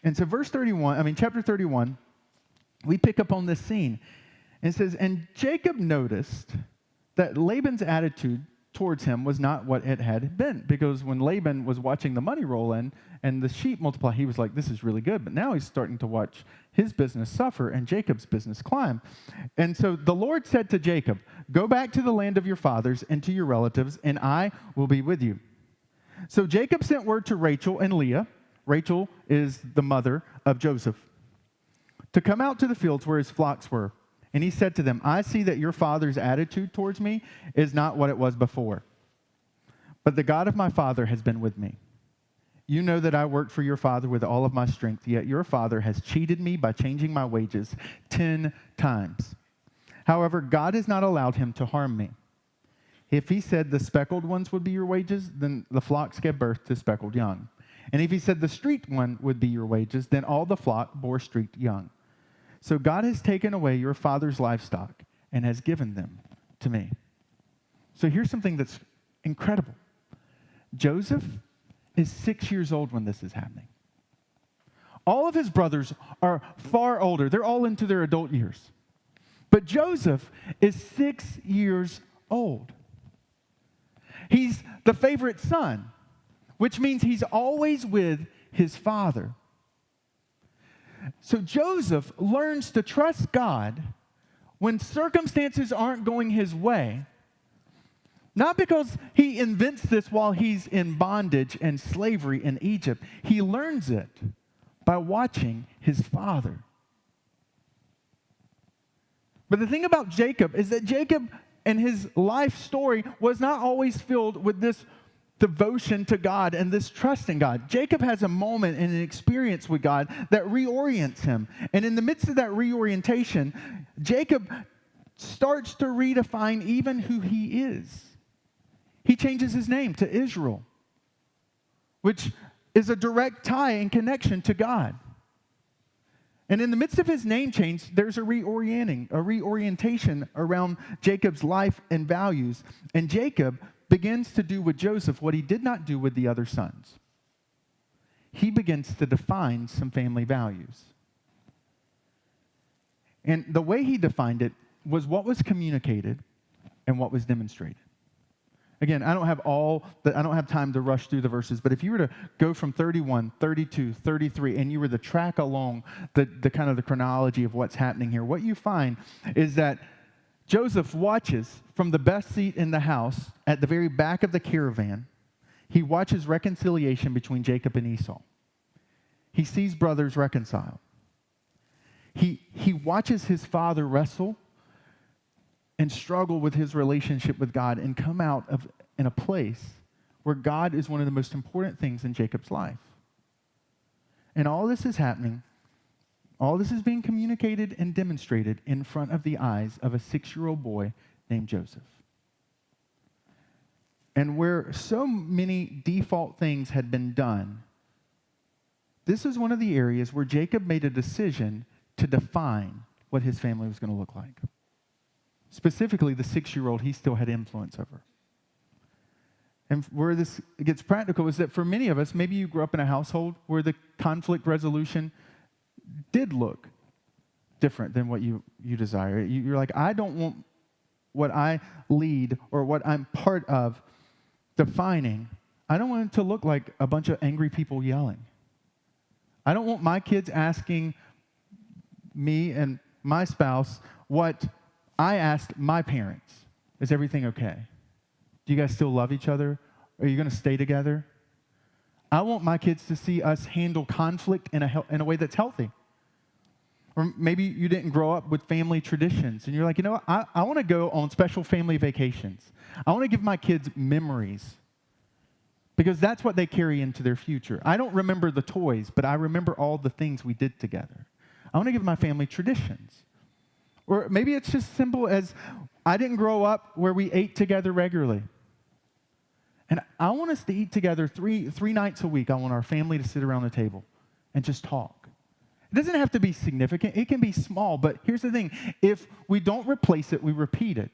S3: And so chapter 31, we pick up on this scene. And it says, "And Jacob noticed that Laban's attitude towards him was not what it had been." Because when Laban was watching the money roll in and the sheep multiply, he was like, this is really good. But now he's starting to watch his business suffer and Jacob's business climb. And so the Lord said to Jacob, "Go back to the land of your fathers and to your relatives, and I will be with you." So Jacob sent word to Rachel and Leah. Rachel is the mother of Joseph, to come out to the fields where his flocks were. And he said to them, "I see that your father's attitude towards me is not what it was before. But the God of my father has been with me. You know that I worked for your father with all of my strength, yet your father has cheated me by changing my wages 10 times. However, God has not allowed him to harm me. If he said the speckled ones would be your wages, then the flocks gave birth to speckled young. And if he said the streaked one would be your wages, then all the flock bore streaked young. So God has taken away your father's livestock and has given them to me." So here's something that's incredible. Joseph is 6 years old when this is happening. All of his brothers are far older. They're all into their adult years. But Joseph is 6 years old. He's the favorite son, which means he's always with his father. So Joseph learns to trust God when circumstances aren't going his way, not because he invents this while he's in bondage and slavery in Egypt. He learns it by watching his father. But the thing about Jacob is that Jacob and his life story was not always filled with this devotion to God and this trust in God. Jacob has a moment and an experience with God that reorients him. And in the midst of that reorientation, Jacob starts to redefine even who he is. He changes his name to Israel, which is a direct tie and connection to God. And in the midst of his name change, there's a reorientation around Jacob's life and values. And Jacob begins to do with Joseph what he did not do with the other sons. He begins to define some family values. And the way he defined it was what was communicated and what was demonstrated. Again, I don't have time to rush through the verses, but if you were to go from 31, 32, 33, and you were to track along the kind of the chronology of what's happening here, what you find is that Joseph watches from the best seat in the house at the very back of the caravan. He watches reconciliation between Jacob and Esau. He sees brothers reconciled. He watches his father wrestle and struggle with his relationship with God and come out of in a place where God is one of the most important things in Jacob's life. And all this is happening, all this is being communicated and demonstrated in front of the eyes of a 6-year-old boy named Joseph. And where so many default things had been done, this is one of the areas where Jacob made a decision to define what his family was going to look like. Specifically, the 6-year-old he still had influence over. And where this gets practical is that for many of us, maybe you grew up in a household where the conflict resolution did look different than what you desire. You're like, I don't want what I lead or what I'm part of defining. I don't want it to look like a bunch of angry people yelling. I don't want my kids asking me and my spouse what I asked my parents. Is everything okay? Do you guys still love each other? Are you going to stay together? I want my kids to see us handle conflict in a way that's healthy. Or maybe you didn't grow up with family traditions, and you're like, you know what? I want to go on special family vacations. I want to give my kids memories because that's what they carry into their future. I don't remember the toys, but I remember all the things we did together. I want to give my family traditions. Or maybe it's just simple as I didn't grow up where we ate together regularly. And I want us to eat together three nights a week. I want our family to sit around the table and just talk. It doesn't have to be significant. It can be small. But here's the thing. If we don't replace it, we repeat it.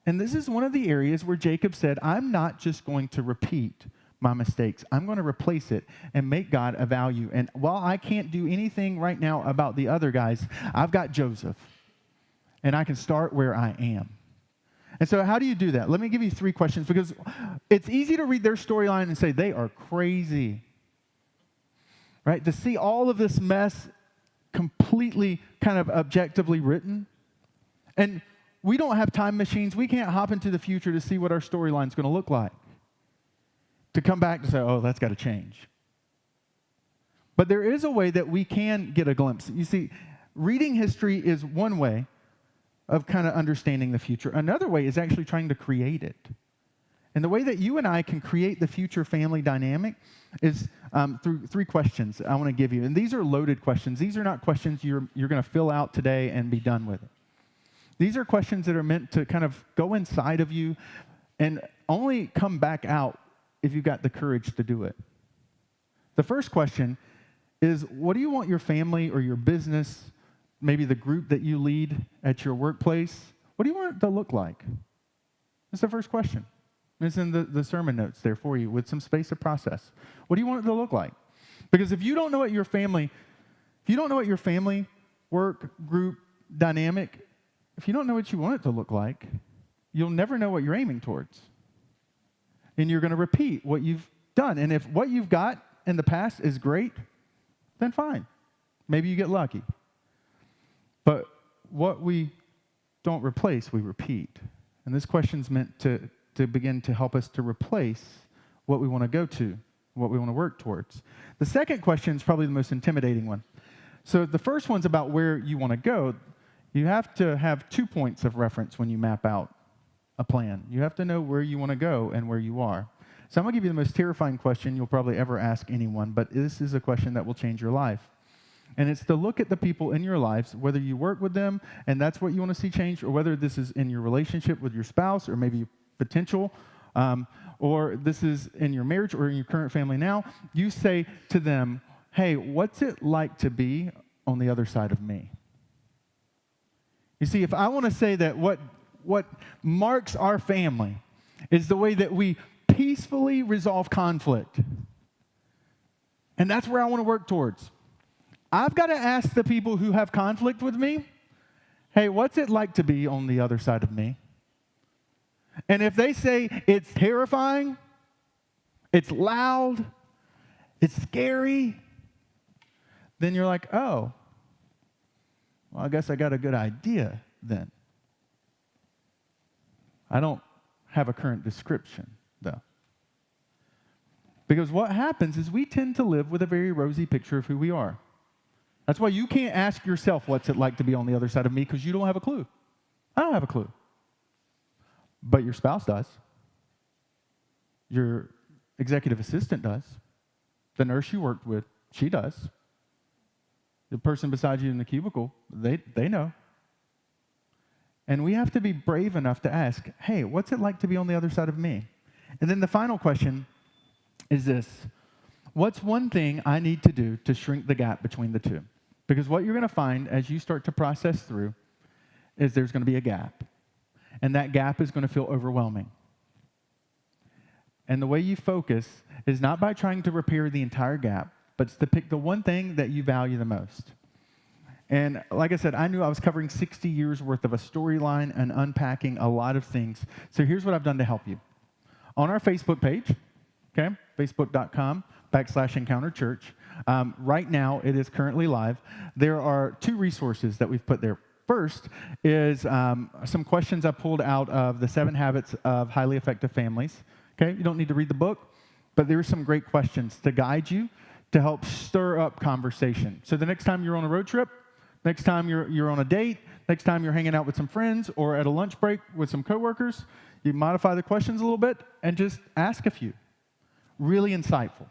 S3: And this is one of the areas where Jacob said, I'm not just going to repeat my mistakes. I'm going to replace it and make God a value. And while I can't do anything right now about the other guys, I've got Joseph. And I can start where I am. And so how do you do that? Let me give you 3 questions because it's easy to read their storyline and say they are crazy. Right? To see all of this mess completely kind of objectively written. And we don't have time machines. We can't hop into the future to see what our storyline is going to look like. To come back to say, oh, that's got to change. But there is a way that we can get a glimpse. You see, reading history is one way of kind of understanding the future. Another way is actually trying to create it. And the way that you and I can create the future family dynamic is through 3 questions I want to give you. And these are loaded questions. These are not questions you're going to fill out today and be done with it. These are questions that are meant to kind of go inside of you and only come back out if you've got the courage to do it. The first question is, what do you want your family or your business, maybe the group that you lead at your workplace, what do you want it to look like? That's the first question. It's in the sermon notes there for you with some space to process. What do you want it to look like? Because if you don't know what your family If you don't know what your family, work, group, dynamic, if you don't know what you want it to look like, you'll never know what you're aiming towards. And you're going to repeat what you've done. And if what you've got in the past is great, then fine. Maybe you get lucky. But what we don't replace, we repeat. And this question's meant to begin to help us to replace what we want to go to, what we want to work towards. The second question is probably the most intimidating one. So the first one's about where you want to go. You have to have 2 points of reference when you map out a plan. You have to know where you want to go and where you are. So I'm going to give you the most terrifying question you'll probably ever ask anyone, but this is a question that will change your life. And it's to look at the people in your lives, whether you work with them and that's what you want to see change, or whether this is in your relationship with your spouse or maybe potential, or this is in your marriage or in your current family now. You say to them, hey, what's it like to be on the other side of me? You see, if I want to say that what marks our family is the way that we peacefully resolve conflict, and that's where I want to work towards, I've got to ask the people who have conflict with me, hey, what's it like to be on the other side of me? And if they say it's terrifying, it's loud, it's scary, then you're like, oh, well, I guess I got a good idea then. I don't have a current description, though. Because what happens is we tend to live with a very rosy picture of who we are. That's why you can't ask yourself what's it like to be on the other side of me, because you don't have a clue. I don't have a clue. But your spouse does. Your executive assistant does. The nurse you worked with, she does. The person beside you in the cubicle, they know. And we have to be brave enough to ask, hey, what's it like to be on the other side of me? And then the final question is this: what's one thing I need to do to shrink the gap between the two? Because what you're going to find as you start to process through is there's going to be a gap. And that gap is going to feel overwhelming. And the way you focus is not by trying to repair the entire gap, but it's to pick the one thing that you value the most. And like I said, I knew I was covering 60 years worth of a storyline and unpacking a lot of things. So here's what I've done to help you. On our Facebook page, okay, facebook.com/EncounterChurch, right now it is currently live. There are 2 resources that we've put there. First is some questions I pulled out of the 7 Habits of Highly Effective Families. Okay, you don't need to read the book, but there are some great questions to guide you to help stir up conversation. So the next time you're on a road trip, next time you're on a date, next time you're hanging out with some friends or at a lunch break with some coworkers, you modify the questions a little bit and just ask a few. Really insightful.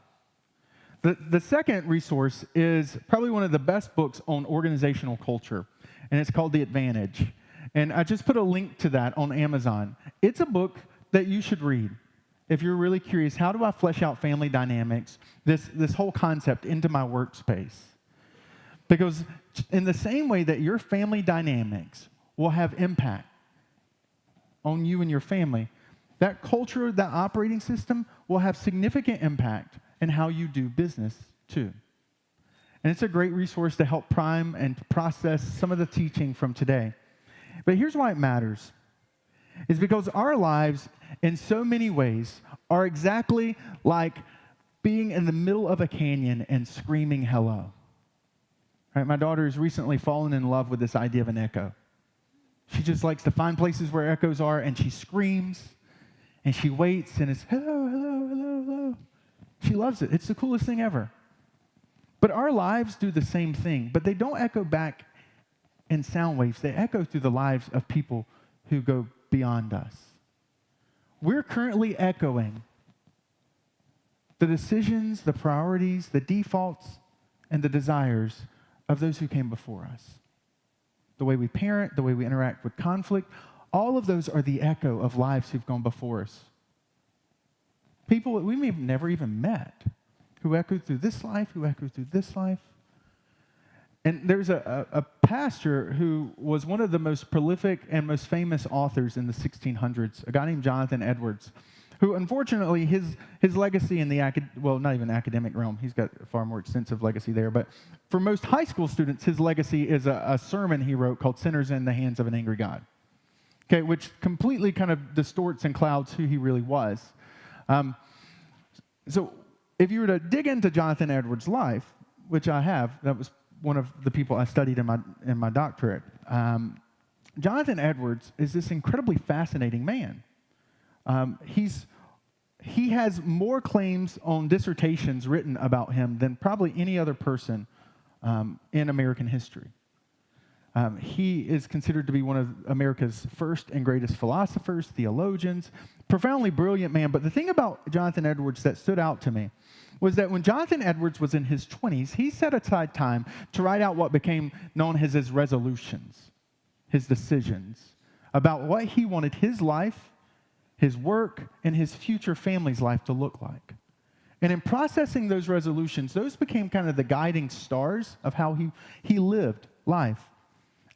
S3: The second resource is probably one of the best books on organizational culture, and it's called The Advantage. And I just put a link to that on Amazon. It's a book that you should read if you're really curious, how do I flesh out family dynamics, this whole concept into my workspace? Because in the same way that your family dynamics will have impact on you and your family, that culture, that operating system will have significant impact in how you do business too. And it's a great resource to help prime and process some of the teaching from today. But here's why it matters. Is because our lives, in so many ways, are exactly like being in the middle of a canyon and screaming hello. Right, my daughter has recently fallen in love with this idea of an echo. She just likes to find places where echoes are, and she screams, and she waits, and it's hello, hello, hello, hello. She loves it. It's the coolest thing ever. But our lives do the same thing, but they don't echo back in sound waves. They echo through the lives of people who go beyond us. We're currently echoing the decisions, the priorities, the defaults, and the desires of those who came before us. The way we parent, the way we interact with conflict, all of those are the echo of lives who've gone before us. People that we may have never even met, who echoed through this life, who echoed through this life. And there's a pastor who was one of the most prolific and most famous authors in the 1600s, a guy named Jonathan Edwards, who unfortunately his legacy in the not even academic realm, he's got a far more extensive legacy there, but for most high school students, his legacy is a sermon he wrote called Sinners in the Hands of an Angry God, okay, which completely kind of distorts and clouds who he really was. So if you were to dig into Jonathan Edwards' life, which I have, that was one of the people I studied in my doctorate, Jonathan Edwards is this incredibly fascinating man. He has more claims on dissertations written about him than probably any other person in American history. He is considered to be one of America's first and greatest philosophers, theologians, profoundly brilliant man. But the thing about Jonathan Edwards that stood out to me was that when Jonathan Edwards was in his 20s, he set aside time to write out what became known as his resolutions, his decisions about what he wanted his life, his work, and his future family's life to look like. And in processing those resolutions, those became kind of the guiding stars of how he lived life.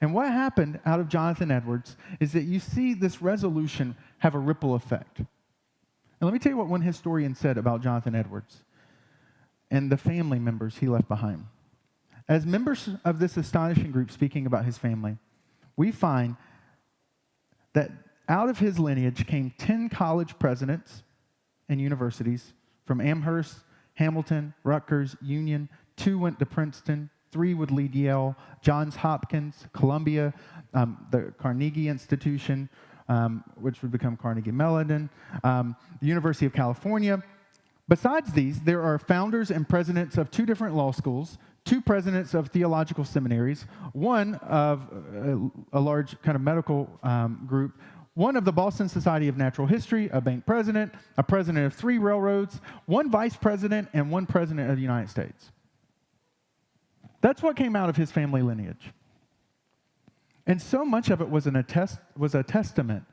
S3: And what happened out of Jonathan Edwards is that you see this resolution have a ripple effect. And let me tell you what one historian said about Jonathan Edwards and the family members he left behind. As members of this astonishing group speaking about his family, we find that out of his lineage came 10 college presidents and universities from Amherst, Hamilton, Rutgers, Union. 2 went to Princeton. 3 would lead Yale, Johns Hopkins, Columbia, the Carnegie Institution, which would become Carnegie Mellon, the University of California. Besides these, there are founders and presidents of 2 different law schools, 2 presidents of theological seminaries, 1 of a large kind of medical group, 1 of the Boston Society of Natural History, a bank president, a president of 3 railroads, 1 vice president, and 1 president of the United States. That's what came out of his family lineage. And so much of it was a testament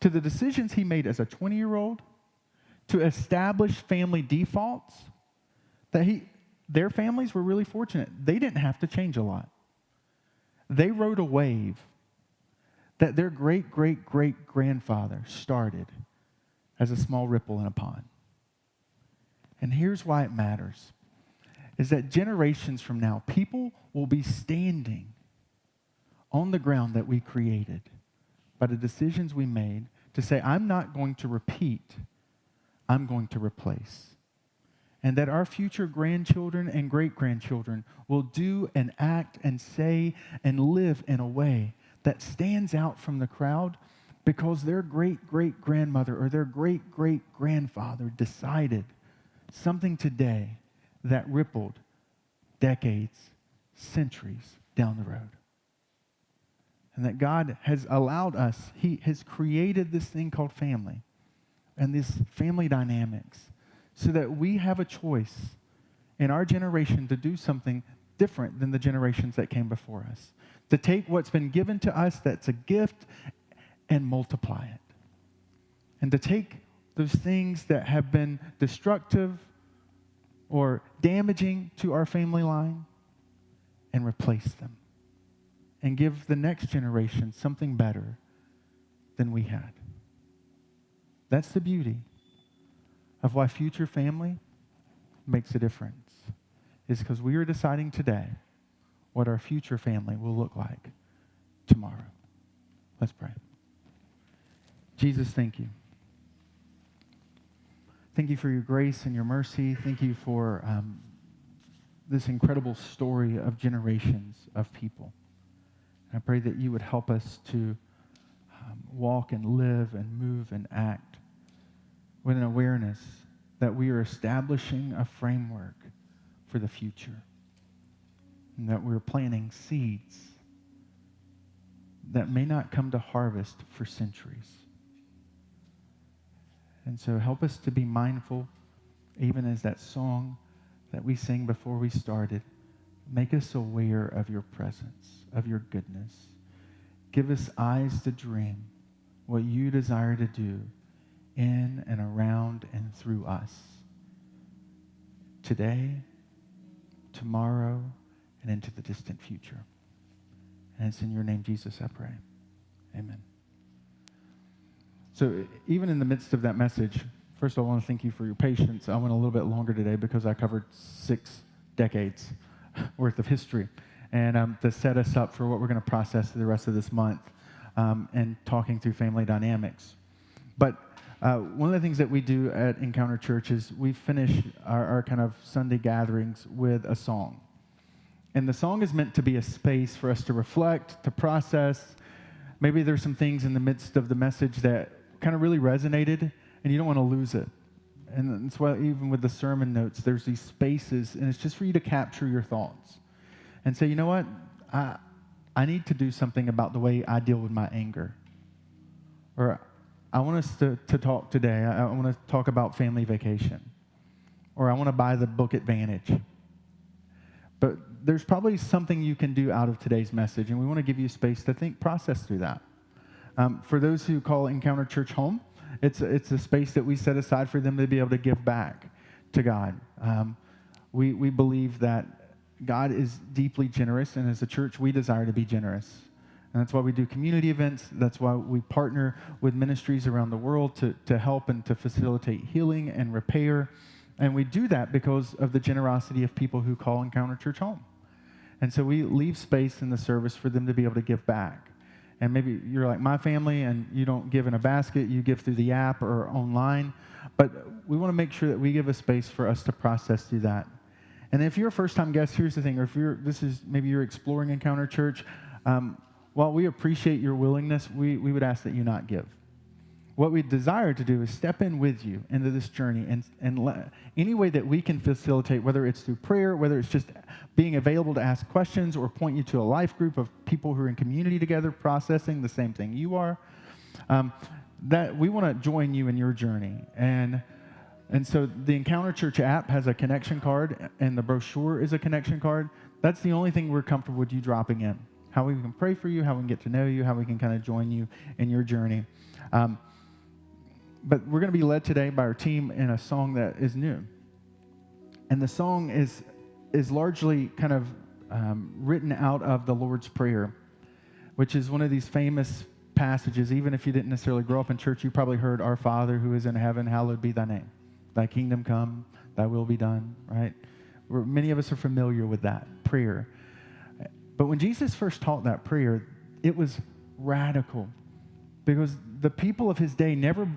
S3: to the decisions he made as a 20-year-old to establish family defaults that their families were really fortunate. They didn't have to change a lot. They rode a wave that their great-great-great-grandfather started as a small ripple in a pond. And here's why it matters, is that generations from now, people will be standing on the ground that we created by the decisions we made to say, I'm not going to repeat, I'm going to replace. And that our future grandchildren and great-grandchildren will do and act and say and live in a way that stands out from the crowd because their great-great-grandmother or their great-great-grandfather decided something today that rippled decades, centuries down the road. And that God has allowed us, He has created this thing called family and this family dynamics so that we have a choice in our generation to do something different than the generations that came before us. To take what's been given to us that's a gift and multiply it. And to take those things that have been destructive or damaging to our family line and replace them. And give the next generation something better than we had. That's the beauty of why future family makes a difference. Is because we are deciding today what our future family will look like tomorrow. Let's pray. Jesus, thank you. Thank you for your grace and your mercy. Thank you for this incredible story of generations of people. And I pray that you would help us to walk and live and move and act with an awareness that we are establishing a framework for the future. And that we're planting seeds that may not come to harvest for centuries. And so help us to be mindful, even as that song that we sang before we started, make us aware of your presence, of your goodness. Give us eyes to dream what you desire to do in and around and through us. Today, tomorrow, and into the distant future. And it's in your name, Jesus, I pray. Amen. So even in the midst of that message First of all, I want to thank you for your patience. I went a little bit longer today because I covered 6 decades worth of history. And to set us up for what we're going to process through the rest of this month and talking through family dynamics. But one of the things that we do at Encounter Church is we finish our kind of Sunday gatherings with a song. And the song is meant to be a space for us to reflect, to process. Maybe there's some things in the midst of the message that kind of really resonated, and you don't want to lose it. And that's why even with the sermon notes, there's these spaces, and it's just for you to capture your thoughts and say, you know what, I need to do something about the way I deal with my anger. Or I want us to talk today, I want to talk about family vacation. Or I want to buy the book Advantage. But there's probably something you can do out of today's message, and we want to give you space to think, process through that. For those who call Encounter Church home, it's a space that we set aside for them to be able to give back to God. We believe that God is deeply generous, and as a church, we desire to be generous. And that's why we do community events. That's why we partner with ministries around the world to help and to facilitate healing and repair. And we do that because of the generosity of people who call Encounter Church home. And so we leave space in the service for them to be able to give back. And maybe you're like my family and you don't give in a basket, you give through the app or online. But we want to make sure that we give a space for us to process through that. And if you're a first-time guest, here's the thing, or if maybe you're exploring Encounter Church, while we appreciate your willingness, we would ask that you not give. What we desire to do is step in with you into this journey and any way that we can facilitate, whether it's through prayer, whether it's just being available to ask questions or point you to a life group of people who are in community together processing the same thing you are, that we want to join you in your journey. And so the Encounter Church app has a connection card, and the brochure is a connection card. That's the only thing we're comfortable with you dropping in. How we can pray for you, how we can get to know you, how we can kind of join you in your journey. But we're going to be led today by our team in a song that is new. And the song is largely kind of written out of the Lord's Prayer, which is one of these famous passages. Even if you didn't necessarily grow up in church, you probably heard, "Our Father who is in heaven, hallowed be thy name. Thy kingdom come, thy will be done," right? Many of us are familiar with that prayer. But when Jesus first taught that prayer, it was radical because the people of his day never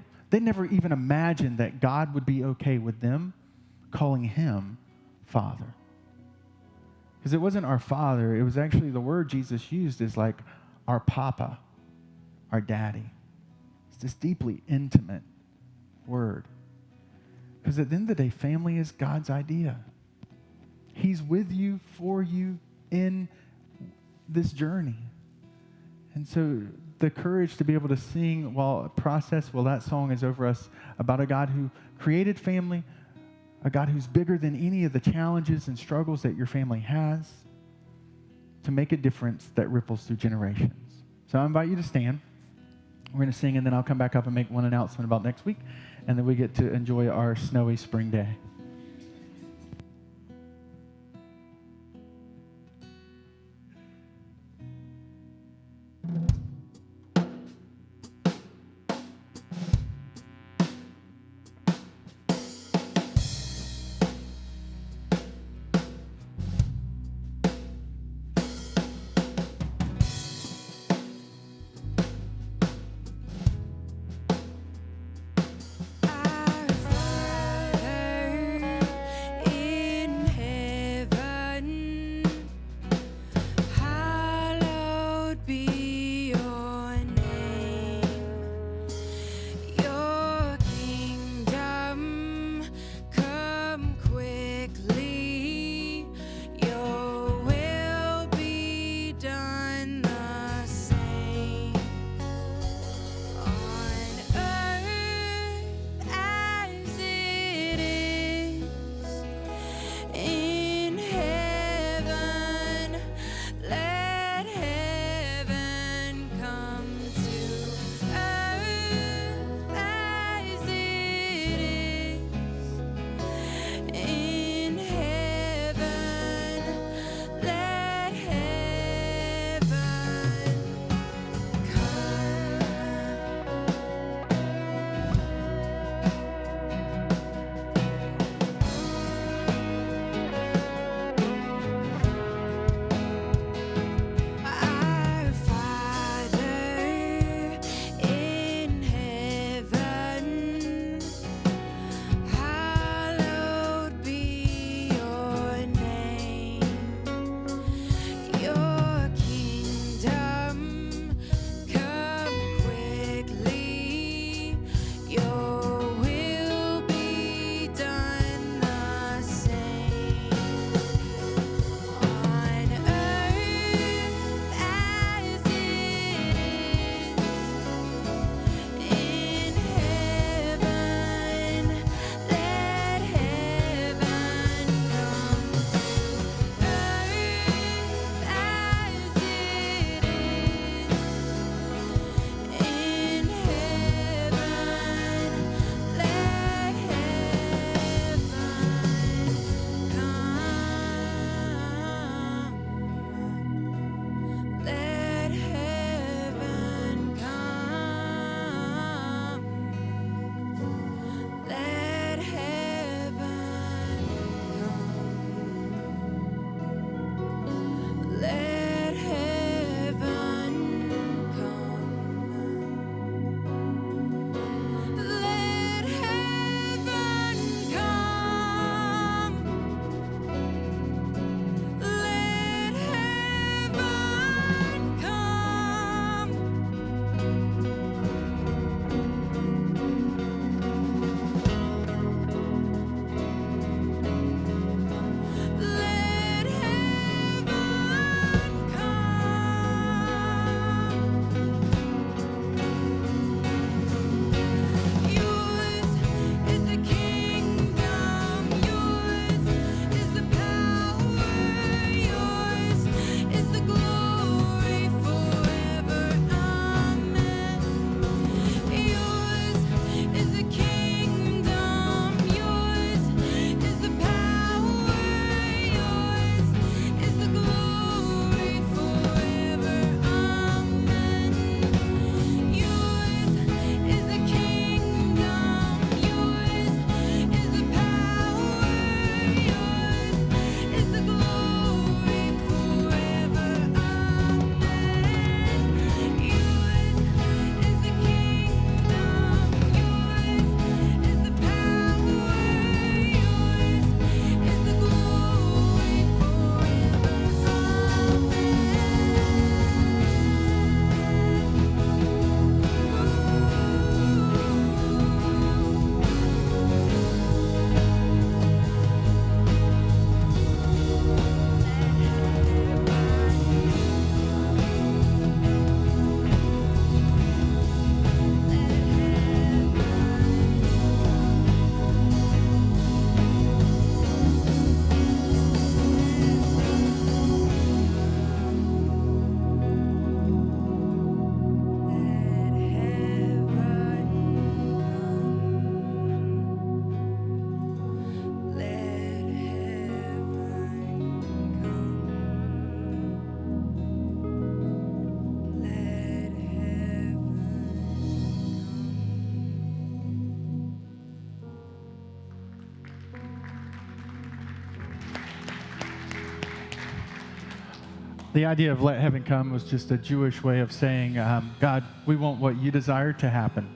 S3: even imagined that God would be okay with them calling him Father. Because it wasn't our Father, it was actually the word Jesus used is like our Papa, our Daddy. It's this deeply intimate word. Because at the end of the day, family is God's idea. He's with you, for you, in this journey. And so the courage to be able to sing while that song is over us, about a God who created family, a God who's bigger than any of the challenges and struggles that your family has, to make a difference that ripples through generations. So I invite you to stand. We're going to sing, and then I'll come back up and make one announcement about next week, and then we get to enjoy our snowy spring day.
S1: Our Father
S3: The idea of let heaven come was just a Jewish way of saying, God, we want what you desire to happen.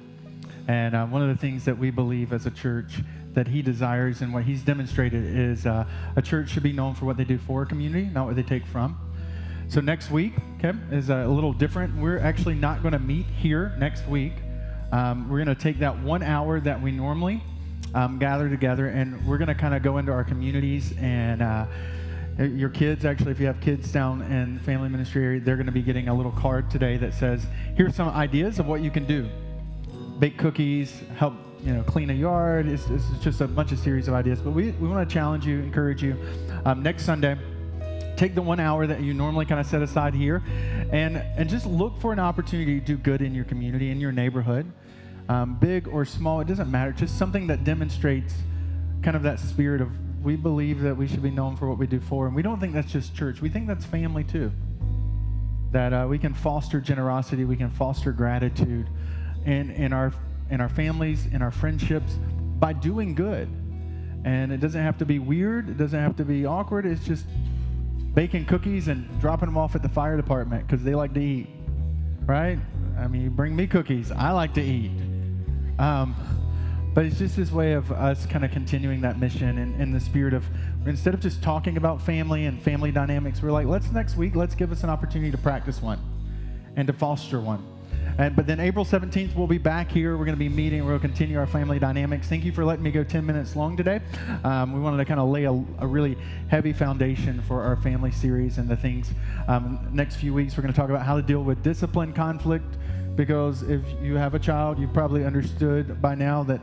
S3: And one of the things that we believe as a church that he desires and what he's demonstrated is a church should be known for what they do for a community, not what they take from. So next week, okay, is a little different. We're actually not going to meet here next week. We're going to take that 1 hour that we normally gather together, and we're going to kind of go into our communities and your kids, actually, if you have kids down in the family ministry area, they're going to be getting a little card today that says, here's some ideas of what you can do. Bake cookies, help clean a yard. It's just a bunch of series of ideas. But we want to challenge you, encourage you. Next Sunday, take the 1 hour that you normally kind of set aside here and just look for an opportunity to do good in your community, in your neighborhood. Big or small, it doesn't matter. Just something that demonstrates kind of that spirit of we believe that we should be known for what we do for. And we don't think that's just church. We think that's family too. That we can foster generosity, we can foster gratitude in our families, in our friendships by doing good. And it doesn't have to be weird. It doesn't have to be awkward. It's just baking cookies and dropping them off at the fire department because they like to eat, right? I mean, you bring me cookies. I like to eat. But it's just this way of us kind of continuing that mission in the spirit of, instead of just talking about family and family dynamics, we're like, next week, let's give us an opportunity to practice one and to foster one. But then April 17th, we'll be back here. We're going to be meeting. We'll continue our family dynamics. Thank you for letting me go 10 minutes long today. We wanted to kind of lay a really heavy foundation for our family series and the things. Next few weeks, we're going to talk about how to deal with discipline conflict, because if you have a child, you've probably understood by now that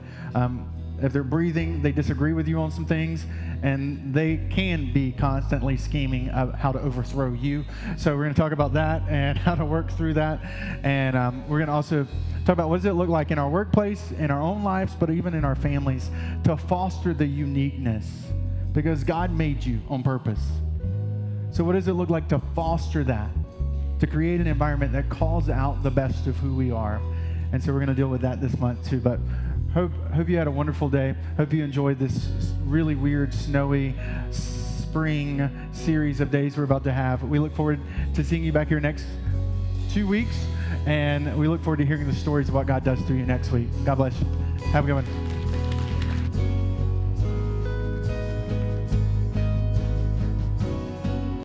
S3: if they're breathing, they disagree with you on some things, and they can be constantly scheming how to overthrow you. So we're going to talk about that and how to work through that. And we're going to also talk about what does it look like in our workplace, in our own lives, but even in our families, to foster the uniqueness, because God made you on purpose. So what does it look like to foster that, to create an environment that calls out the best of who we are? And so we're going to deal with that this month too. But hope you had a wonderful day. Hope you enjoyed this really weird, snowy spring series of days we're about to have. We look forward to seeing you back here next 2 weeks, and we look forward to hearing the stories of what God does through you next week. God bless you. Have a good one.